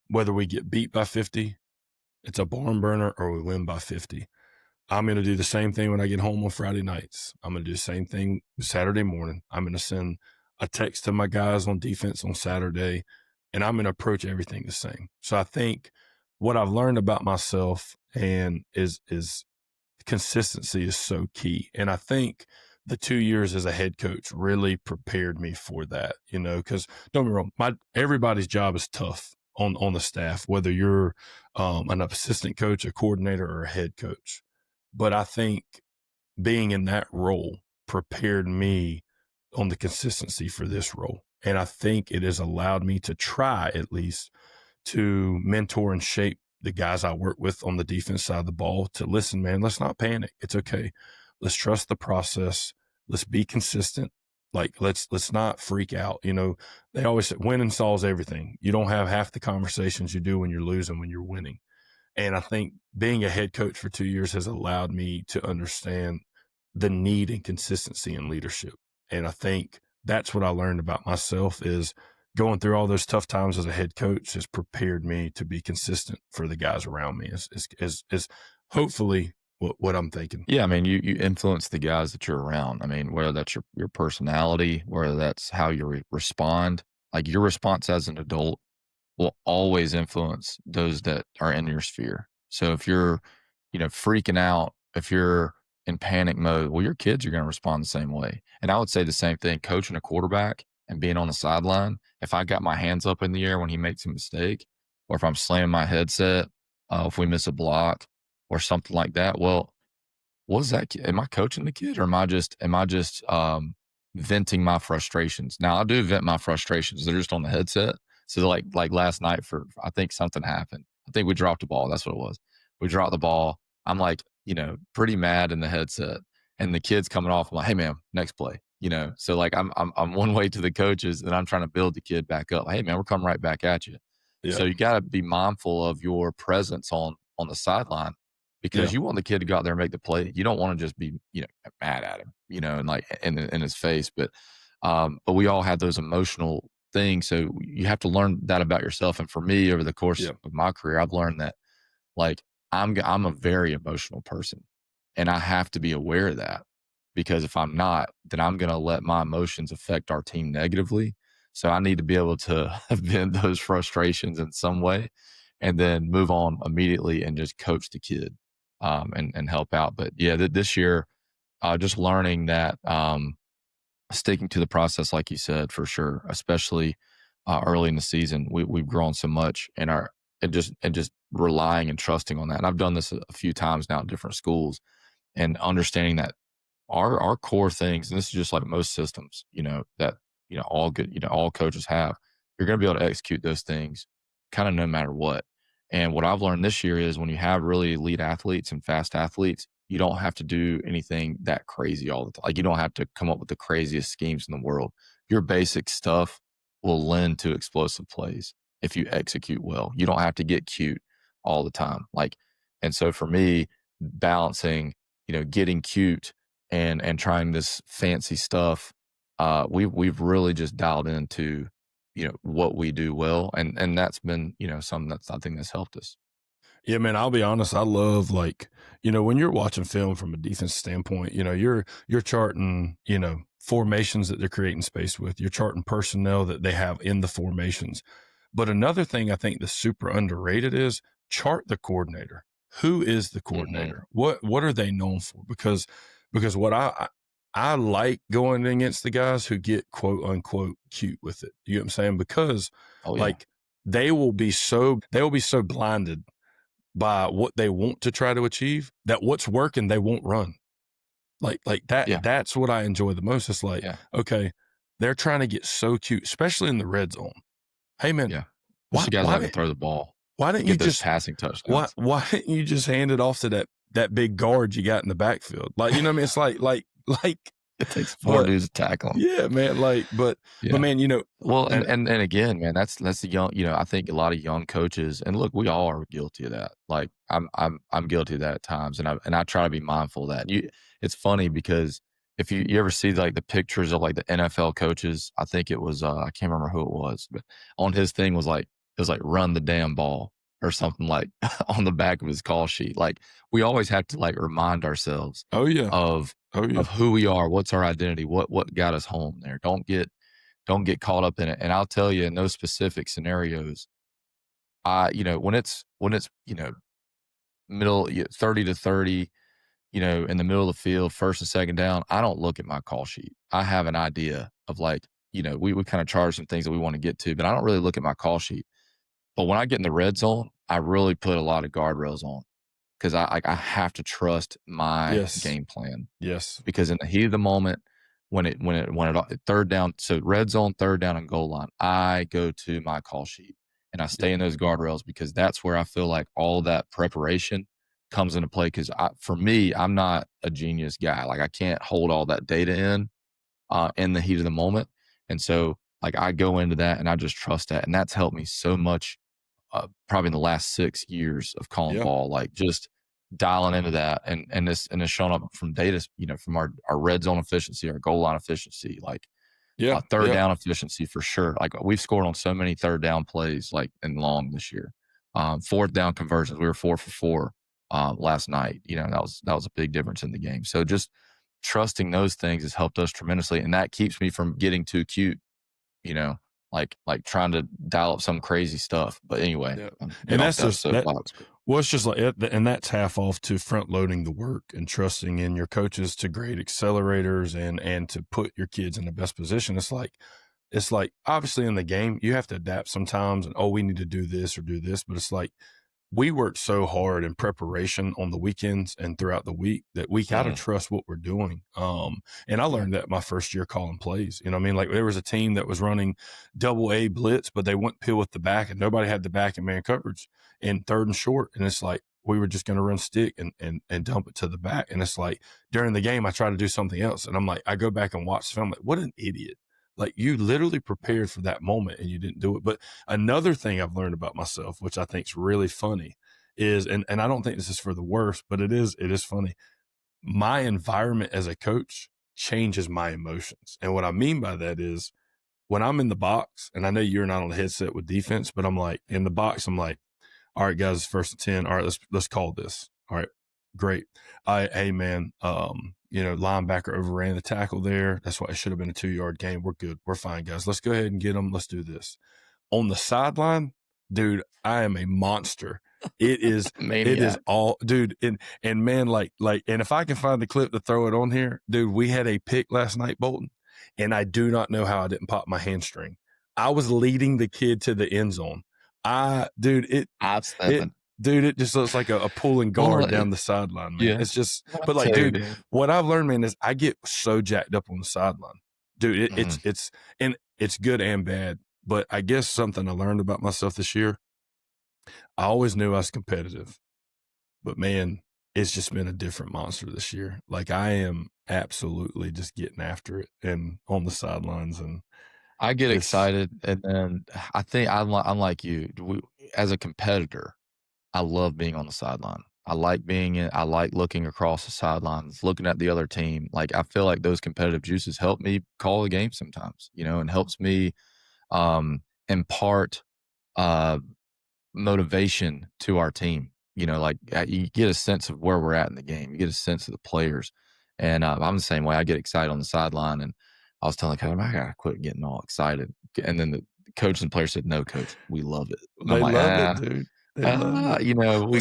Speaker 2: Whether we get beat by 50, it's a barn burner, or we win by 50. I'm going to do the same thing when I get home on Friday nights. I'm going to do the same thing Saturday morning. I'm going to send a text to my guys on defense on Saturday, and I'm going to approach everything the same. So I think what I've learned about myself and is consistency is so key. And I think the 2 years as a head coach really prepared me for that, because don't get me wrong, everybody's job is tough on the staff, whether you're an assistant coach, a coordinator, or a head coach. But I think being in that role prepared me on the consistency for this role. And I think it has allowed me to try at least to mentor and shape the guys I work with on the defense side of the ball to listen, man, let's not panic. It's okay. Let's trust the process. Let's be consistent. Like let's not freak out. They always say winning solves everything. You don't have half the conversations you do when you're losing when you're winning. And I think being a head coach for 2 years has allowed me to understand the need and consistency in leadership. And I think that's what I learned about myself is going through all those tough times as a head coach has prepared me to be consistent for the guys around me is hopefully what I'm thinking.
Speaker 3: Yeah, I mean, you influence the guys that you're around. I mean, whether that's your personality, whether that's how you respond, like your response as an adult will always influence those that are in your sphere. So if you're, freaking out, if you're in panic mode, well, your kids are going to respond the same way. And I would say the same thing, coaching a quarterback and being on the sideline. If I got my hands up in the air when he makes a mistake, or if I'm slamming my headset, if we miss a block or something like that, well, what is that? Am I coaching the kid, or am I just venting my frustrations? Now I do vent my frustrations. They're just on the headset. So like last night I think something happened. I think we dropped the ball. That's what it was. We dropped the ball. I'm like, pretty mad in the headset, and the kid's coming off. I'm like, hey man, next play. So like I'm one way to the coaches, and I'm trying to build the kid back up. Hey man, we're coming right back at you.
Speaker 2: Yeah.
Speaker 3: So you got to be mindful of your presence on the sideline, because you want the kid to go out there and make the play. You don't want to just be, mad at him, and like in his face. But we all have those emotional things. So you have to learn that about yourself. And for me, over the course of my career, I've learned that like I'm a very emotional person, and I have to be aware of that, because if I'm not, then I'm going to let my emotions affect our team negatively. So I need to be able to vent those frustrations in some way, and then move on immediately and just coach the kid, and help out. But yeah, this year, just learning that, sticking to the process, like you said, for sure, especially early in the season, we've grown so much in our and just relying and trusting on that. And I've done this a few times now at different schools, and understanding that our core things, and this is just like most systems, that all good, all coaches have. You're going to be able to execute those things, kind of no matter what. And what I've learned this year is when you have really elite athletes and fast athletes, you don't have to do anything that crazy all the time. Like you don't have to come up with the craziest schemes in the world. Your basic stuff will lend to explosive plays if you execute well. You don't have to get cute all the time. And so for me, balancing, getting cute and trying this fancy stuff, we've really just dialed into, what we do well. And that's been, something that's, I think that's helped us.
Speaker 2: Yeah, man, I'll be honest. I love when you're watching film from a defense standpoint, you're charting, formations that they're creating space with. You're charting personnel that they have in the formations. But another thing I think that's super underrated is chart the coordinator. Who is the coordinator? What are they known for? Because what I like going against the guys who get quote unquote cute with it. You know what I'm saying? Because they will be so blinded by what they want to try to achieve, that what's working, they won't run. Like that,
Speaker 3: Yeah.
Speaker 2: that's what I enjoy the most. It's like, okay, they're trying to get so cute, especially in the red zone. Hey man,
Speaker 3: Yeah. Especially guys that can throw the ball.
Speaker 2: Why didn't you
Speaker 3: get those
Speaker 2: just
Speaker 3: passing touchdowns?
Speaker 2: Why didn't you just hand it off to that big guard you got in the backfield? Like, you know what I mean? It's like
Speaker 3: it takes 4 dudes to tackle him.
Speaker 2: Yeah, man. Like, but man, you know.
Speaker 3: Well, and again, man, that's the young. You know, I think a lot of young coaches, and look, we all are guilty of that. Like, I'm guilty of that at times, and I try to be mindful of that. It's funny because if you ever see like the pictures of like the NFL coaches, I think it was I can't remember who it was, but on his thing was like it was like run the damn ball or something like on the back of his call sheet. Like we always have to like remind ourselves of who we are, what's our identity, what got us home there. Don't get caught up in it. And I'll tell you in those specific scenarios, when it's middle 30 to 30, in the middle of the field, first and second down, I don't look at my call sheet. I have an idea of like, we kind of charge some things that we want to get to, but I don't really look at my call sheet. But when I get in the red zone, I really put a lot of guardrails on because I have to trust my game plan.
Speaker 2: Yes.
Speaker 3: Because in the heat of the moment, when it third down, so red zone, third down, and goal line, I go to my call sheet and I stay in those guardrails because that's where I feel like all that preparation comes into play. Because for me, I'm not a genius guy. Like I can't hold all that data in the heat of the moment, and so like I go into that and I just trust that, and that's helped me so much. Probably in the last 6 years of calling ball, like just dialing into that and it's shown up from data, from our red zone efficiency, our goal line efficiency, like third down efficiency for sure. Like we've scored on so many third down plays, like in long this year. Fourth down conversions, we were 4 for 4 last night. That was a big difference in the game. So just trusting those things has helped us tremendously, and that keeps me from getting too cute. Like trying to dial up some crazy stuff. But anyway,
Speaker 2: and that's just it's just like, and that's half off to front loading the work and trusting in your coaches to grade accelerators and to put your kids in the best position. It's like obviously in the game you have to adapt sometimes, and we need to do this or do this, but it's like we work so hard in preparation on the weekends and throughout the week that we got to trust what we're doing. And I learned that my first year calling plays. You know what I mean? Like there was a team that was running double A blitz, but they wouldn't peel with the back, and nobody had the back and man coverage in third and short. And it's like we were just going to run stick and dump it to the back. And it's like during the game, I try to do something else. And I'm like, I go back and watch the film. I'm like, what an idiot. Like you literally prepared for that moment and you didn't do it. But another thing I've learned about myself, which I think is really funny, is, and I don't think this is for the worst, but it is funny. My environment as a coach changes my emotions. And what I mean by that is when I'm in the box, and I know you're not on the headset with defense, but I'm like in the box, I'm like, all right, guys, first and 10. All right, let's call this. All right, great. Hey man, linebacker overran the tackle there. That's why it should have been a 2-yard gain. We're good. We're fine, guys. Let's go ahead and get them. Let's do this. On the sideline, dude, I am a monster. It is, it is all, dude. And man, like, and if I can find the clip to throw it on here, dude, we had a pick last night, Bolton, and I do not know how I didn't pop my hamstring. I was leading the kid to the end zone. Dude, it just looks like a pulling guard down the sideline, man. Yeah. It's just, but like, dude, what I've learned, man, is I get so jacked up on the sideline, dude. It's good and bad. But I guess something I learned about myself this year, I always knew I was competitive, but man, it's just been a different monster this year. Like I am absolutely just getting after it and on the sidelines, and
Speaker 3: I get excited. And then I think I'm like you. As a competitor, I love being on the sideline. I like I like looking across the sidelines, looking at the other team. Like I feel like those competitive juices help me call a game sometimes, and helps me impart motivation to our team. Like you get a sense of where we're at in the game. You get a sense of the players. And I'm the same way. I get excited on the sideline. And I was telling Coach, I got to quit getting all excited. And then the coach and the player said, no, Coach, we love it.
Speaker 2: They love it, dude.
Speaker 3: We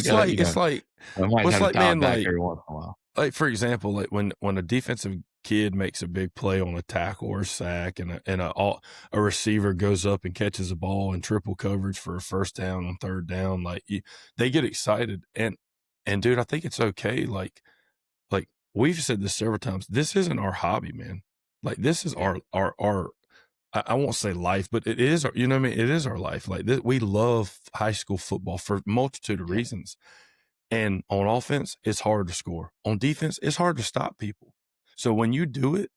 Speaker 3: got,
Speaker 2: it's like,
Speaker 3: I might have to dial it back every once in a while.
Speaker 2: like for example, like when a defensive kid makes a big play on a tackle or sack, and a receiver goes up and catches a ball in triple coverage for a first down on third down, like they get excited. And dude, I think it's okay. Like we've said this several times. This isn't our hobby, man. Like this is our I won't say life, but it is, you know what I mean? It is our life. Like we love high school football for a multitude of reasons. And on offense, it's hard to score. On defense, it's hard to stop people. So when you do it,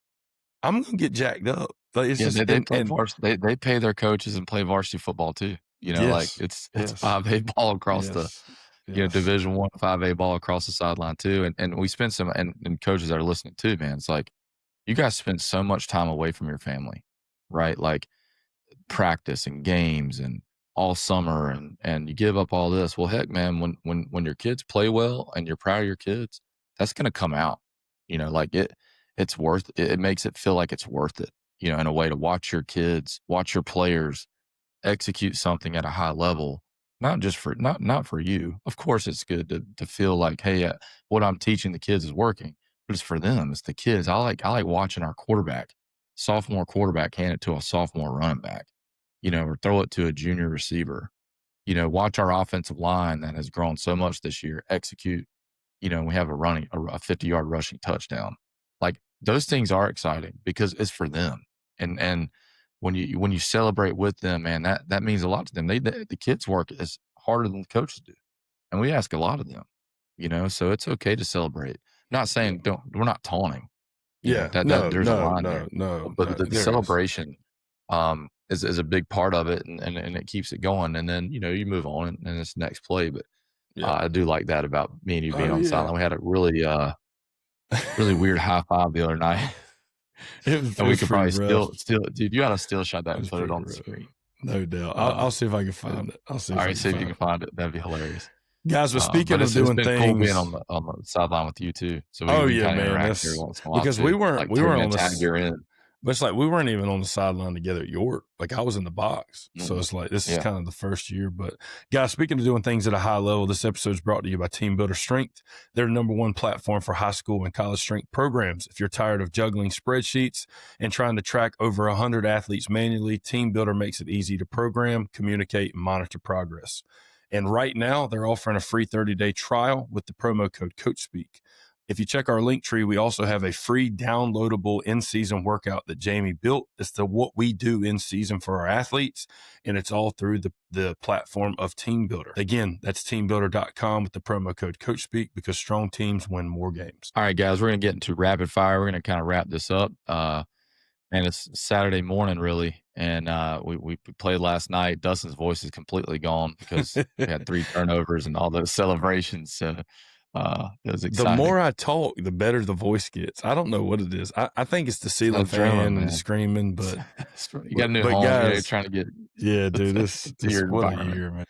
Speaker 2: I'm going to get jacked up. Like it's just,
Speaker 3: they pay their coaches and play varsity football too. You know, like it's 5A ball across the, Division I 5A ball across the sideline too. And we spend some, and coaches that are listening too, man, it's like, you guys spend so much time away from your family, right? Like practice and games and all summer, and you give up all this. Well, heck, man, when your kids play well and you're proud of your kids, that's going to come out, like it's worth it. It makes it feel like it's worth it, in a way, to watch your kids, watch your players execute something at a high level, not just for, not for you. Of course, it's good to feel like, hey, what I'm teaching the kids is working, but it's for them. It's the kids. I like watching our sophomore quarterback hand it to a sophomore running back, or throw it to a junior receiver, watch our offensive line that has grown so much this year execute, we have a 50-yard rushing touchdown. Like those things are exciting because it's for them. And when you celebrate with them, man, that means a lot to them. The kids work as harder than the coaches do. And we ask a lot of them, so it's okay to celebrate. Not saying we're not taunting. There's a line there. But the celebration is a big part of it, and it keeps it going. And then, you move on and it's next play. But I do like that about me and you being on the sideline. We had a really weird high five the other night. And we could probably still, dude, you gotta still shot that and put it on the screen.
Speaker 2: No doubt. I'll see if I can find it.
Speaker 3: All right, see if you can find it. That'd be hilarious.
Speaker 2: Guys, but speaking of doing things,
Speaker 3: cool being on the sideline with you too. So we kind of interact here once in a while
Speaker 2: because
Speaker 3: too.
Speaker 2: we weren't on the
Speaker 3: tag you're in.
Speaker 2: But it's like we weren't even on the sideline together at York. Like I was in the box. So it's like this is kind of the first year. But guys, speaking of doing things at a high level, this episode is brought to you by Team Builder Strength. They're the #1 platform for high school and college strength programs. If you're tired of juggling spreadsheets and trying to track over 100 athletes manually, Team Builder makes it easy to program, communicate, and monitor progress. And right now, they're offering a free 30-day trial with the promo code CoachSpeak. If you check our link tree, we also have a free downloadable in-season workout that Jamie built. It's what we do in season for our athletes, and it's all through the platform of Team Builder. Again, that's teambuilder.com with the promo code CoachSpeak, because strong teams win more games.
Speaker 3: All right, guys, we're going to get into rapid fire. We're going to kind of wrap this up. And it's Saturday morning, really. And we played last night. Dustin's voice is completely gone because we had 3 turnovers and all those celebrations. So it was exciting.
Speaker 2: The more I talk, the better the voice gets. I don't know what it is. I think it's the ceiling fan and the screaming, but
Speaker 3: you got a new home. Guys, you're trying to get
Speaker 2: dude. This what a year, man.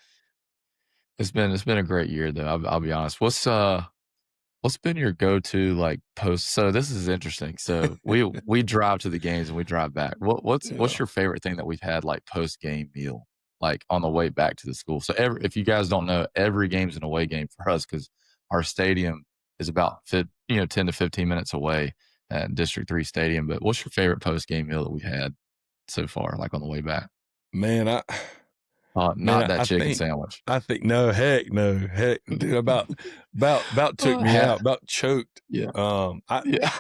Speaker 3: It's been a great year though. I'll be honest. What's been your go-to like post? So this is interesting. So we drive to the games and we drive back. What's your favorite thing that we've had like post-game meal, like on the way back to the school? So if you guys don't know, every game's an away game for us because our stadium is about 10 to 15 minutes away at District 3 Stadium. But what's your favorite post-game meal that we've had so far, like on the way back?
Speaker 2: Man,
Speaker 3: that chicken sandwich.
Speaker 2: I think heck, dude, about took me out, about choked.
Speaker 3: Yeah.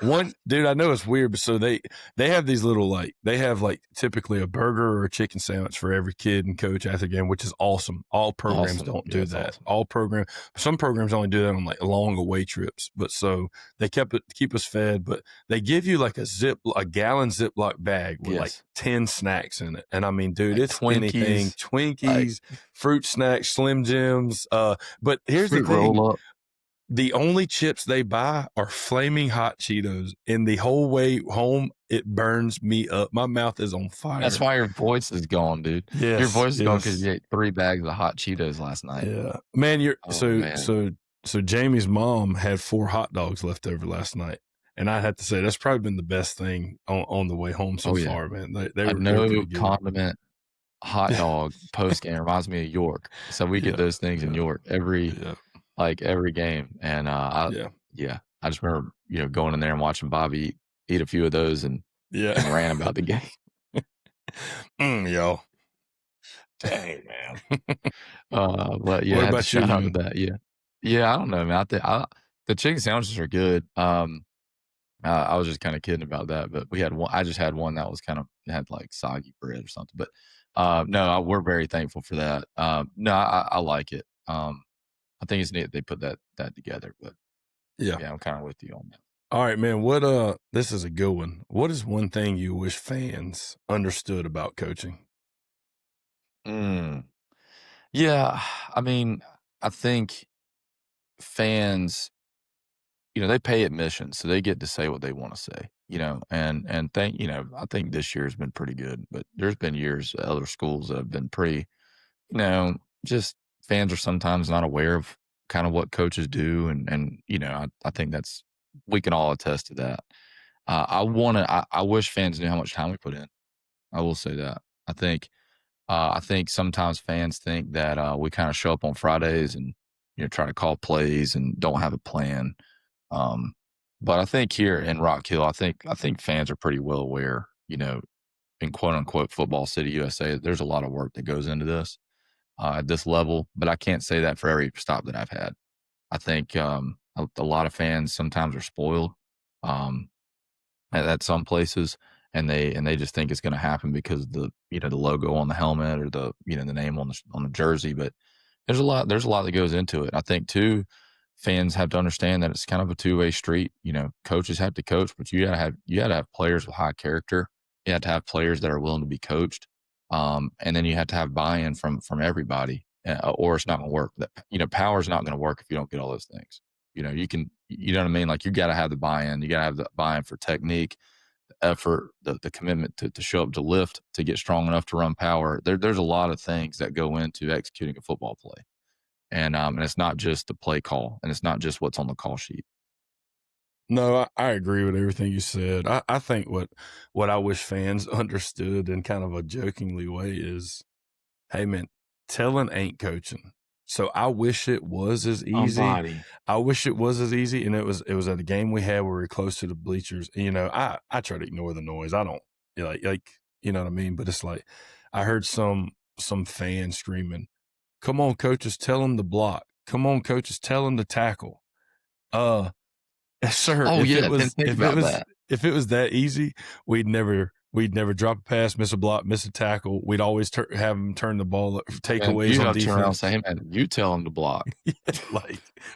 Speaker 2: One dude, I know it's weird, but so they have these little they have typically a burger or a chicken sandwich for every kid and coach after the game, which is awesome. All programs don't do that. Awesome. Some programs only do that on long away trips, but so they keep us fed, but they give you a gallon Ziploc bag with 10 snacks in it. And I mean, dude, it's anything, Twinkies, fruit snacks, Slim Jims. But here's the thing. The only chips they buy are flaming hot Cheetos. And the whole way home, it burns me up. My mouth is on fire.
Speaker 3: That's why your voice is gone, dude.
Speaker 2: Yes,
Speaker 3: your voice is gone because you ate 3 bags of hot Cheetos last night.
Speaker 2: Yeah, man. So Jamie's mom had 4 hot dogs left over last night, and I had to say that's probably been the best thing on the way home so far, man. They were no
Speaker 3: condiment hot dog post game reminds me of York. So we get those things in York every game. And I I just remember, going in there and watching Bobby eat a few of those and ran about the game.
Speaker 2: Yo.
Speaker 3: Dang, man. But yeah,
Speaker 2: What
Speaker 3: I had to
Speaker 2: about you,
Speaker 3: shout out to
Speaker 2: man?
Speaker 3: that. Yeah. Yeah, I don't know, man. The chicken sandwiches are good. I was just kind of kidding about that, but we had one. I just had one that was had like soggy bread or something. But no, we're very thankful for that. No, I like it. I think it's neat they put that together. But
Speaker 2: Yeah.
Speaker 3: I'm kind of with you on that.
Speaker 2: All right, man. What this is a good one. What is one thing you wish fans understood about coaching?
Speaker 3: Yeah, I mean, I think fans, they pay admission, so they get to say what they want to say, and I think this year has been pretty good, but there's been years at other schools that have been pretty, just fans are sometimes not aware of kind of what coaches do, and I think we can all attest to that. I wish fans knew how much time we put in. I will say that. I think sometimes fans think that we kind of show up on Fridays and try to call plays and don't have a plan. But I think here in Rock Hill, I think fans are pretty well aware. In quote unquote football city USA, there's a lot of work that goes into this at this level. But I can't say that for every stop that I've had. I think a lot of fans sometimes are spoiled at some places, and they just think it's going to happen because of the the logo on the helmet or the the name on the jersey. But there's a lot that goes into it. I think too, fans have to understand that it's kind of a two-way street. Coaches have to coach, but you gotta have players with high character. You have to have players that are willing to be coached, and then you have to have buy-in from everybody, or it's not going to work. That power is not going to work if you don't get all those things. You know what I mean? Like, you got to have the buy-in. You got to have the buy-in for technique, the effort, the commitment to show up to lift, to get strong enough to run power. There's a lot of things that go into executing a football play. And it's not just the play call, and it's not just what's on the call sheet.
Speaker 2: No, I agree with everything you said. I think what I wish fans understood in kind of a jokingly way is, hey man, telling ain't coaching. So I wish it was as easy. I wish it was as easy. And it was at a game we had where we were close to the bleachers. I try to ignore the noise. I don't like, you know what I mean? But it's like, I heard some fan screaming, "Come on, coaches, tell them to block. Come on, coaches, tell them to tackle." Sir,
Speaker 3: Oh yeah, think about that.
Speaker 2: if it was that easy, we'd never drop a pass, miss a block, miss a tackle. We'd always have them turn the ball up, takeaways on defense.
Speaker 3: Turn around and say, "Hey man, you tell them to block."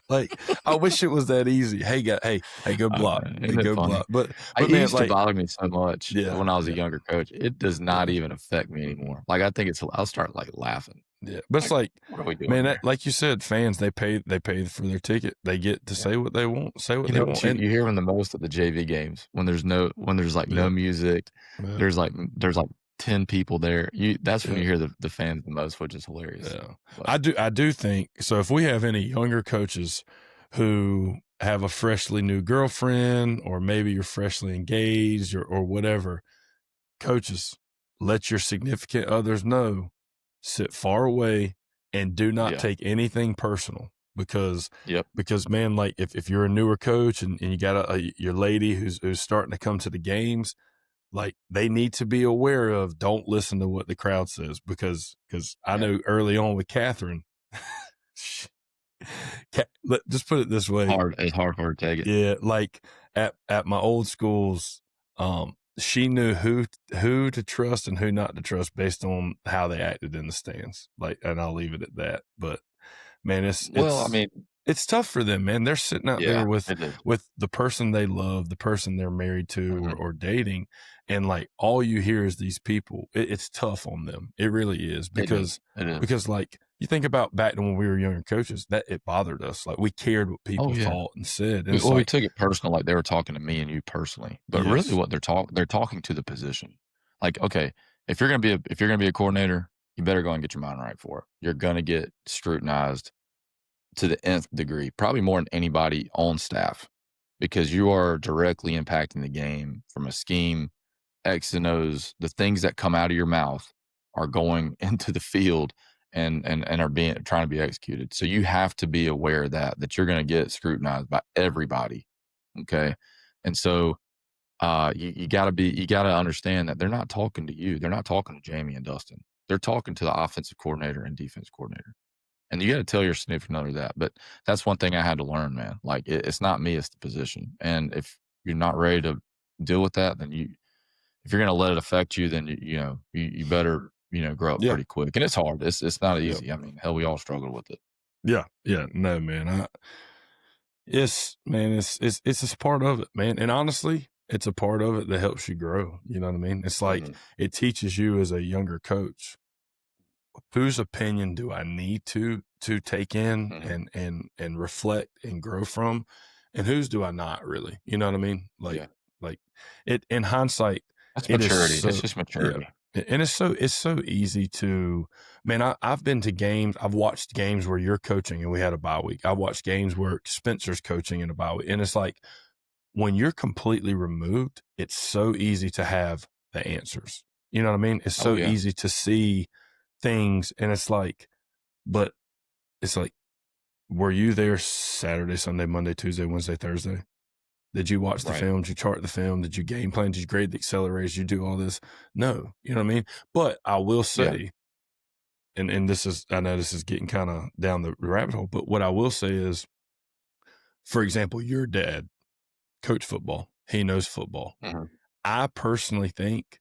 Speaker 2: like I wish it was that easy. Hey, go block, go block. But
Speaker 3: it
Speaker 2: man,
Speaker 3: used to bother me so much when I was a younger coach. It does not even affect me anymore. Like, I think I'll start like laughing.
Speaker 2: Yeah, but it's like,
Speaker 3: what are we doing,
Speaker 2: man, like you said, fans, they pay for their ticket. They get to say what they want, say what they want.
Speaker 3: You hear them the most at the JV games when there's no music. Yeah. There's like 10 people there. That's when you hear the fans the most, which is hilarious.
Speaker 2: Yeah. I do think so. If we have any younger coaches who have a freshly new girlfriend, or maybe you're freshly engaged or whatever, coaches, let your significant others know. Sit far away and do not take anything personal, because man, like if you're a newer coach and you got your lady who's starting to come to the games, like, they need to be aware of, don't listen to what the crowd says, because I know early on with Catherine, just put it this way.
Speaker 3: It's hard for her to take it.
Speaker 2: Yeah. Like at my old schools, she knew who to trust and who not to trust based on how they acted in the stands. Like, and I'll leave it at that. But man, it's tough for them, man. They're sitting out there with the person they love, the person they're married to or dating, and like all you hear is these people. It's tough on them. It really is, because like, you think about back to when we were younger coaches, that it bothered us. Like, we cared what people thought and said. And
Speaker 3: we took it personal, like they were talking to me and you personally. But really, what they're talking to the position. Like, okay, if you're gonna be a coordinator, you better go and get your mind right for it. You're gonna get scrutinized to the nth degree, probably more than anybody on staff, because you are directly impacting the game from a scheme, X and O's. The things that come out of your mouth are going into the field and are trying to be executed. So you have to be aware that you're going to get scrutinized by everybody. Okay. And so you gotta understand that they're not talking to you. They're not talking to Jamie and Dustin. They're talking to the offensive coordinator and defense coordinator. And you got to tell your significant other that. But that's one thing I had to learn, man. Like it's not me, it's the position. And if you're not ready to deal with that, then if you're going to let it affect you, then you better grow up
Speaker 2: Yeah.
Speaker 3: pretty quick. And it's hard. It's not
Speaker 2: Yep.
Speaker 3: easy. I mean, hell, we all struggle with it.
Speaker 2: Yeah. No, man. It's a part of it, man. And honestly, it's a part of it that helps you grow. You know what I mean? It's like it teaches you as a younger coach, whose opinion do I need to take in and reflect and grow from, and whose do I not really? You know what I mean? Like it in hindsight,
Speaker 3: That's
Speaker 2: it
Speaker 3: maturity.
Speaker 2: is so,
Speaker 3: It's just maturity.
Speaker 2: Yeah. And it's so easy to, man, I've been to games. I've watched games where you're coaching and we had a bye week. I watched games where Spencer's coaching in a bye week. And it's like, when you're completely removed, it's so easy to have the answers. You know what I mean? It's so easy to see things. And it's like, were you there Saturday, Sunday, Monday, Tuesday, Wednesday, Thursday? Did you watch the film? Did you chart the film? Did you game plan? Did you grade the accelerators? Did you do all this? No, you know what I mean? But I will say, and this is, I know this is getting kind of down the rabbit hole, but what I will say is, for example, your dad coached football. He knows football. I personally think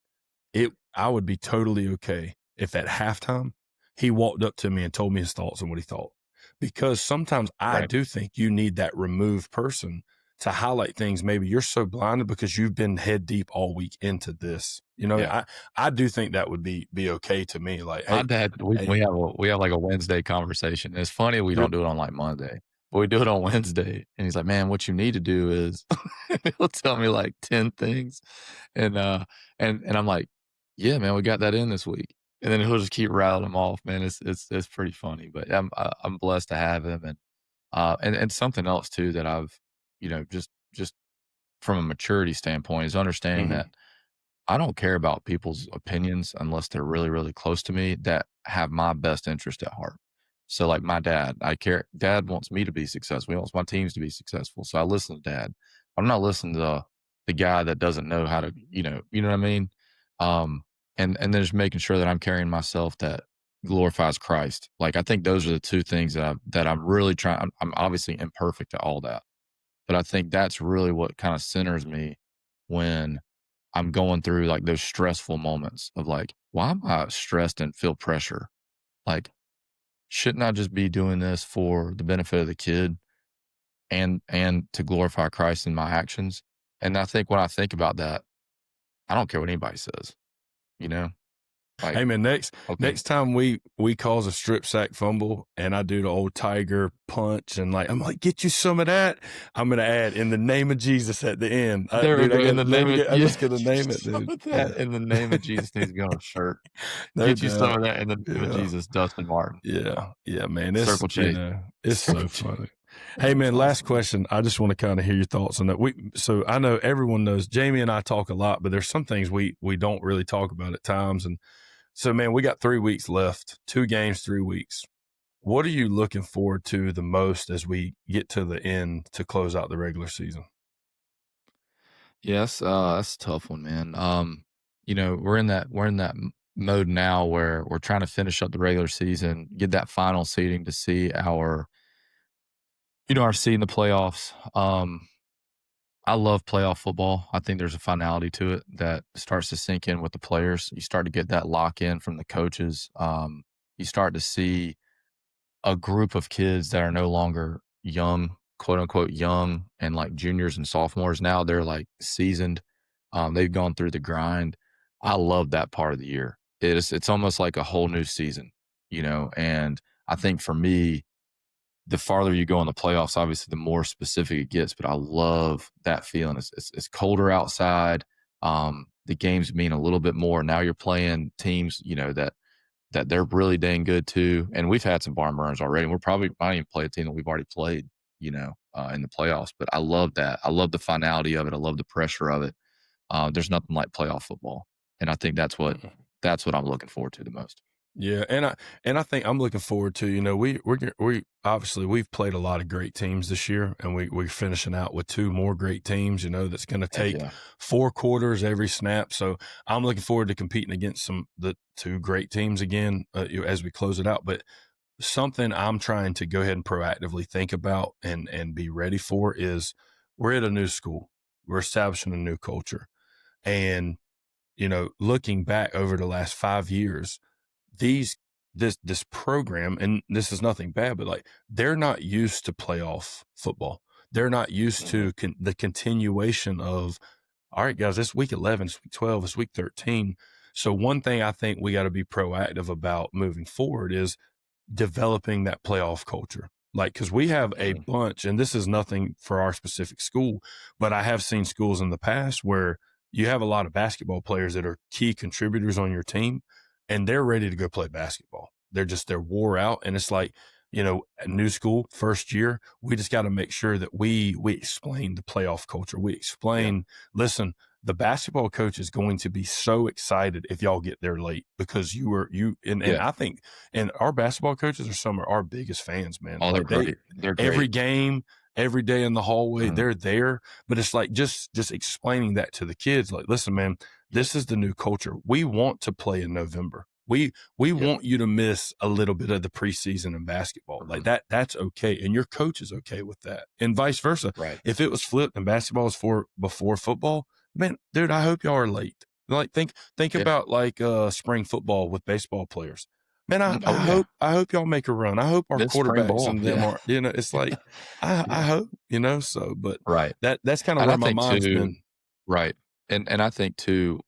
Speaker 2: I would be totally okay if at halftime he walked up to me and told me his thoughts on what he thought. Because sometimes I do think you need that removed person to highlight things. Maybe you're so blinded because you've been head deep all week into this. You know, I do think that would be okay to me. Like, hey,
Speaker 3: my dad, we have like a Wednesday conversation. It's funny we don't do it on like Monday, but we do it on Wednesday. And he's like, "Man, what you need to do is," he'll tell me like 10 things, and I'm like, "Yeah, man, we got that in this week." And then he'll just keep rattling them off, man. It's pretty funny, but I'm blessed to have him, and something else too that I've just from a maturity standpoint is understanding that I don't care about people's opinions unless they're really, really close to me that have my best interest at heart. So like my dad, dad wants me to be successful. He wants my teams to be successful. So I listen to dad. I'm not listening to the guy that doesn't know how to, you know what I mean? And then just making sure that I'm carrying myself that glorifies Christ. Like, I think those are the two things that I'm really trying. I'm obviously imperfect at all that, but I think that's really what kind of centers me when I'm going through like those stressful moments of like, why am I stressed and feel pressure? Like, shouldn't I just be doing this for the benefit of the kid and to glorify Christ in my actions? And I think when I think about that, I don't care what anybody says, you know? Like,
Speaker 2: hey man, next time we cause a strip sack fumble and I do the old tiger punch and like, I'm like, get you some of that. I'm going to add in the name of Jesus at the end.
Speaker 3: I'm
Speaker 2: just going to name it, dude.
Speaker 3: In the name of Jesus needs to be on a shirt. Get you some of that in the name of Jesus, Dustin Martin.
Speaker 2: Yeah, man.
Speaker 3: Circle chase.
Speaker 2: It's so funny. Hey man, last question. I just want to kind of hear your thoughts on that. So I know everyone knows Jamie and I talk a lot, but there's some things we don't really talk about at times. And so, man, we got 3 weeks left, 2 games, 3 weeks. What are you looking forward to the most as we get to the end to close out the regular season?
Speaker 3: Yes, that's a tough one, man. We're in that mode now where we're trying to finish up the regular season, get that final seeding to see our seed in the playoffs. I love playoff football. I think there's a finality to it that starts to sink in with the players. You start to get that lock in from the coaches. You start to see a group of kids that are no longer young, quote unquote, young, and like juniors and sophomores. Now they're like seasoned. They've gone through the grind. I love that part of the year. It's almost like a whole new season, and I think for me, the farther you go in the playoffs, obviously, the more specific it gets. But I love that feeling. It's colder outside. The games mean a little bit more. Now you're playing teams, that they're really dang good too. And we've had some barn burners already. And we're probably might even play a team that we've already played, in the playoffs. But I love that. I love the finality of it. I love the pressure of it. There's nothing like playoff football, and I think that's what I'm looking forward to the most.
Speaker 2: Yeah, and I think I'm looking forward to, you know, we obviously we've played a lot of great teams this year, and we're finishing out with 2 more great teams, you know, that's going to
Speaker 3: Heck
Speaker 2: take
Speaker 3: yeah.
Speaker 2: 4 quarters every snap. So I'm looking forward to competing against the 2 great teams again as we close it out. But something I'm trying to go ahead and proactively think about and be ready for is we're at a new school, we're establishing a new culture, and you know, looking back over the last 5 years, this program, and this is nothing bad, but like they're not used to playoff football. They're not used to the continuation of, all right, guys, it's week 11, it's week 12, it's week 13. So one thing I think we got to be proactive about moving forward is developing that playoff culture. Like, cause we have a bunch, and this is nothing for our specific school, but I have seen schools in the past where you have a lot of basketball players that are key contributors on your team and they're ready to go play basketball. They're wore out. And it's like, you know, at new school, first year, we just got to make sure that we explain the playoff culture. We explain, listen, the basketball coach is going to be so excited if y'all get there late because and I think, and our basketball coaches are some of our biggest fans, man.
Speaker 3: Oh, they're
Speaker 2: Like
Speaker 3: great. They're great.
Speaker 2: Every game, every day in the hallway, they're there. But it's like just explaining that to the kids. Like, listen, man, this is the new culture. We want to play in November. We want you to miss a little bit of the preseason in basketball. Like that's okay. And your coach is okay with that. And vice versa.
Speaker 3: Right.
Speaker 2: If it was flipped and basketball was before football, man, dude, I hope y'all are late. Like think about like spring football with baseball players. Man, I hope y'all make a run. I hope our quarterbacks and them are, you know, it's like, I hope, you know, so, but that's kind of where my mind's been.
Speaker 3: Right. And I think too,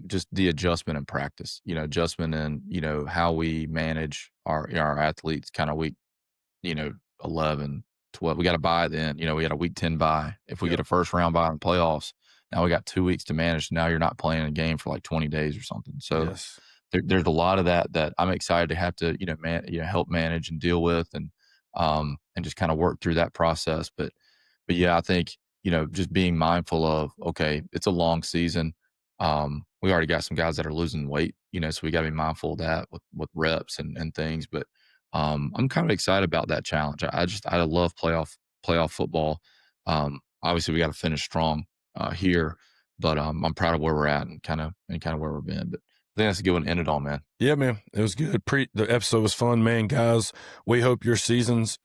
Speaker 3: just the adjustment in practice, you know, adjustment in, you know, how we manage our athletes kind of week, you know, 11, 12, we got to buy then, you know, we got a week 10 bye. If we get a first round bye in the playoffs, now we got 2 weeks to manage. Now you're not playing a game for like 20 days or something. So there's a lot of that I'm excited to have to, you know, help manage and deal with and just kind of work through that process. But yeah, I think, you know, just being mindful of, okay, it's a long season. We already got some guys that are losing weight, you know, so we got to be mindful of that with reps and things. But I'm kind of excited about that challenge. I love playoff football. Obviously, we got to finish strong here, but I'm proud of where we're at and kind of where we've been. But I think that's a good one to end it on, man.
Speaker 2: Yeah, man, it was good. The episode was fun, man. Guys, we hope your seasons,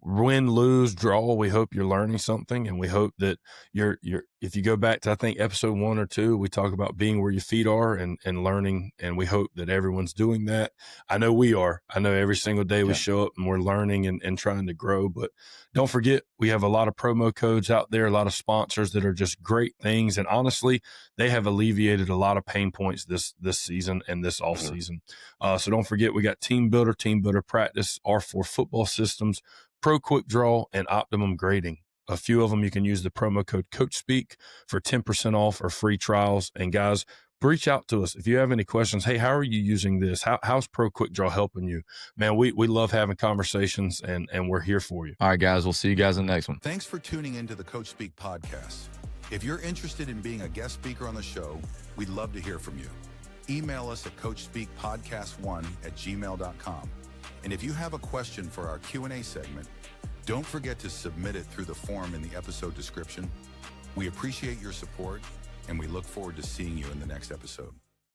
Speaker 2: win, lose, draw, we hope you're learning something, and we hope that you're if you go back to, I think, episode 1 or 2, we talk about being where your feet are and learning, and we hope that everyone's doing that. I know we are. I know every single day we show up and we're learning and trying to grow, but don't forget, we have a lot of promo codes out there, a lot of sponsors that are just great things, and honestly, they have alleviated a lot of pain points this season and this off season. So don't forget, we got Team Builder Practice, R4 Football Systems, Pro Quick Draw, and Optimum Grading. A few of them, you can use the promo code CoachSpeak for 10% off or free trials. And guys, reach out to us if you have any questions. Hey, how are you using this? How's Pro Quick Draw helping you? Man, we love having conversations, and we're here for you.
Speaker 3: All right, guys, we'll see you guys in the next one.
Speaker 1: Thanks for tuning into the Coach Speak podcast. If you're interested in being a guest speaker on the show, we'd love to hear from you. Email us at coachspeakpodcast1@gmail.com. And if you have a question for our Q&A segment, don't forget to submit it through the form in the episode description. We appreciate your support, and we look forward to seeing you in the next episode.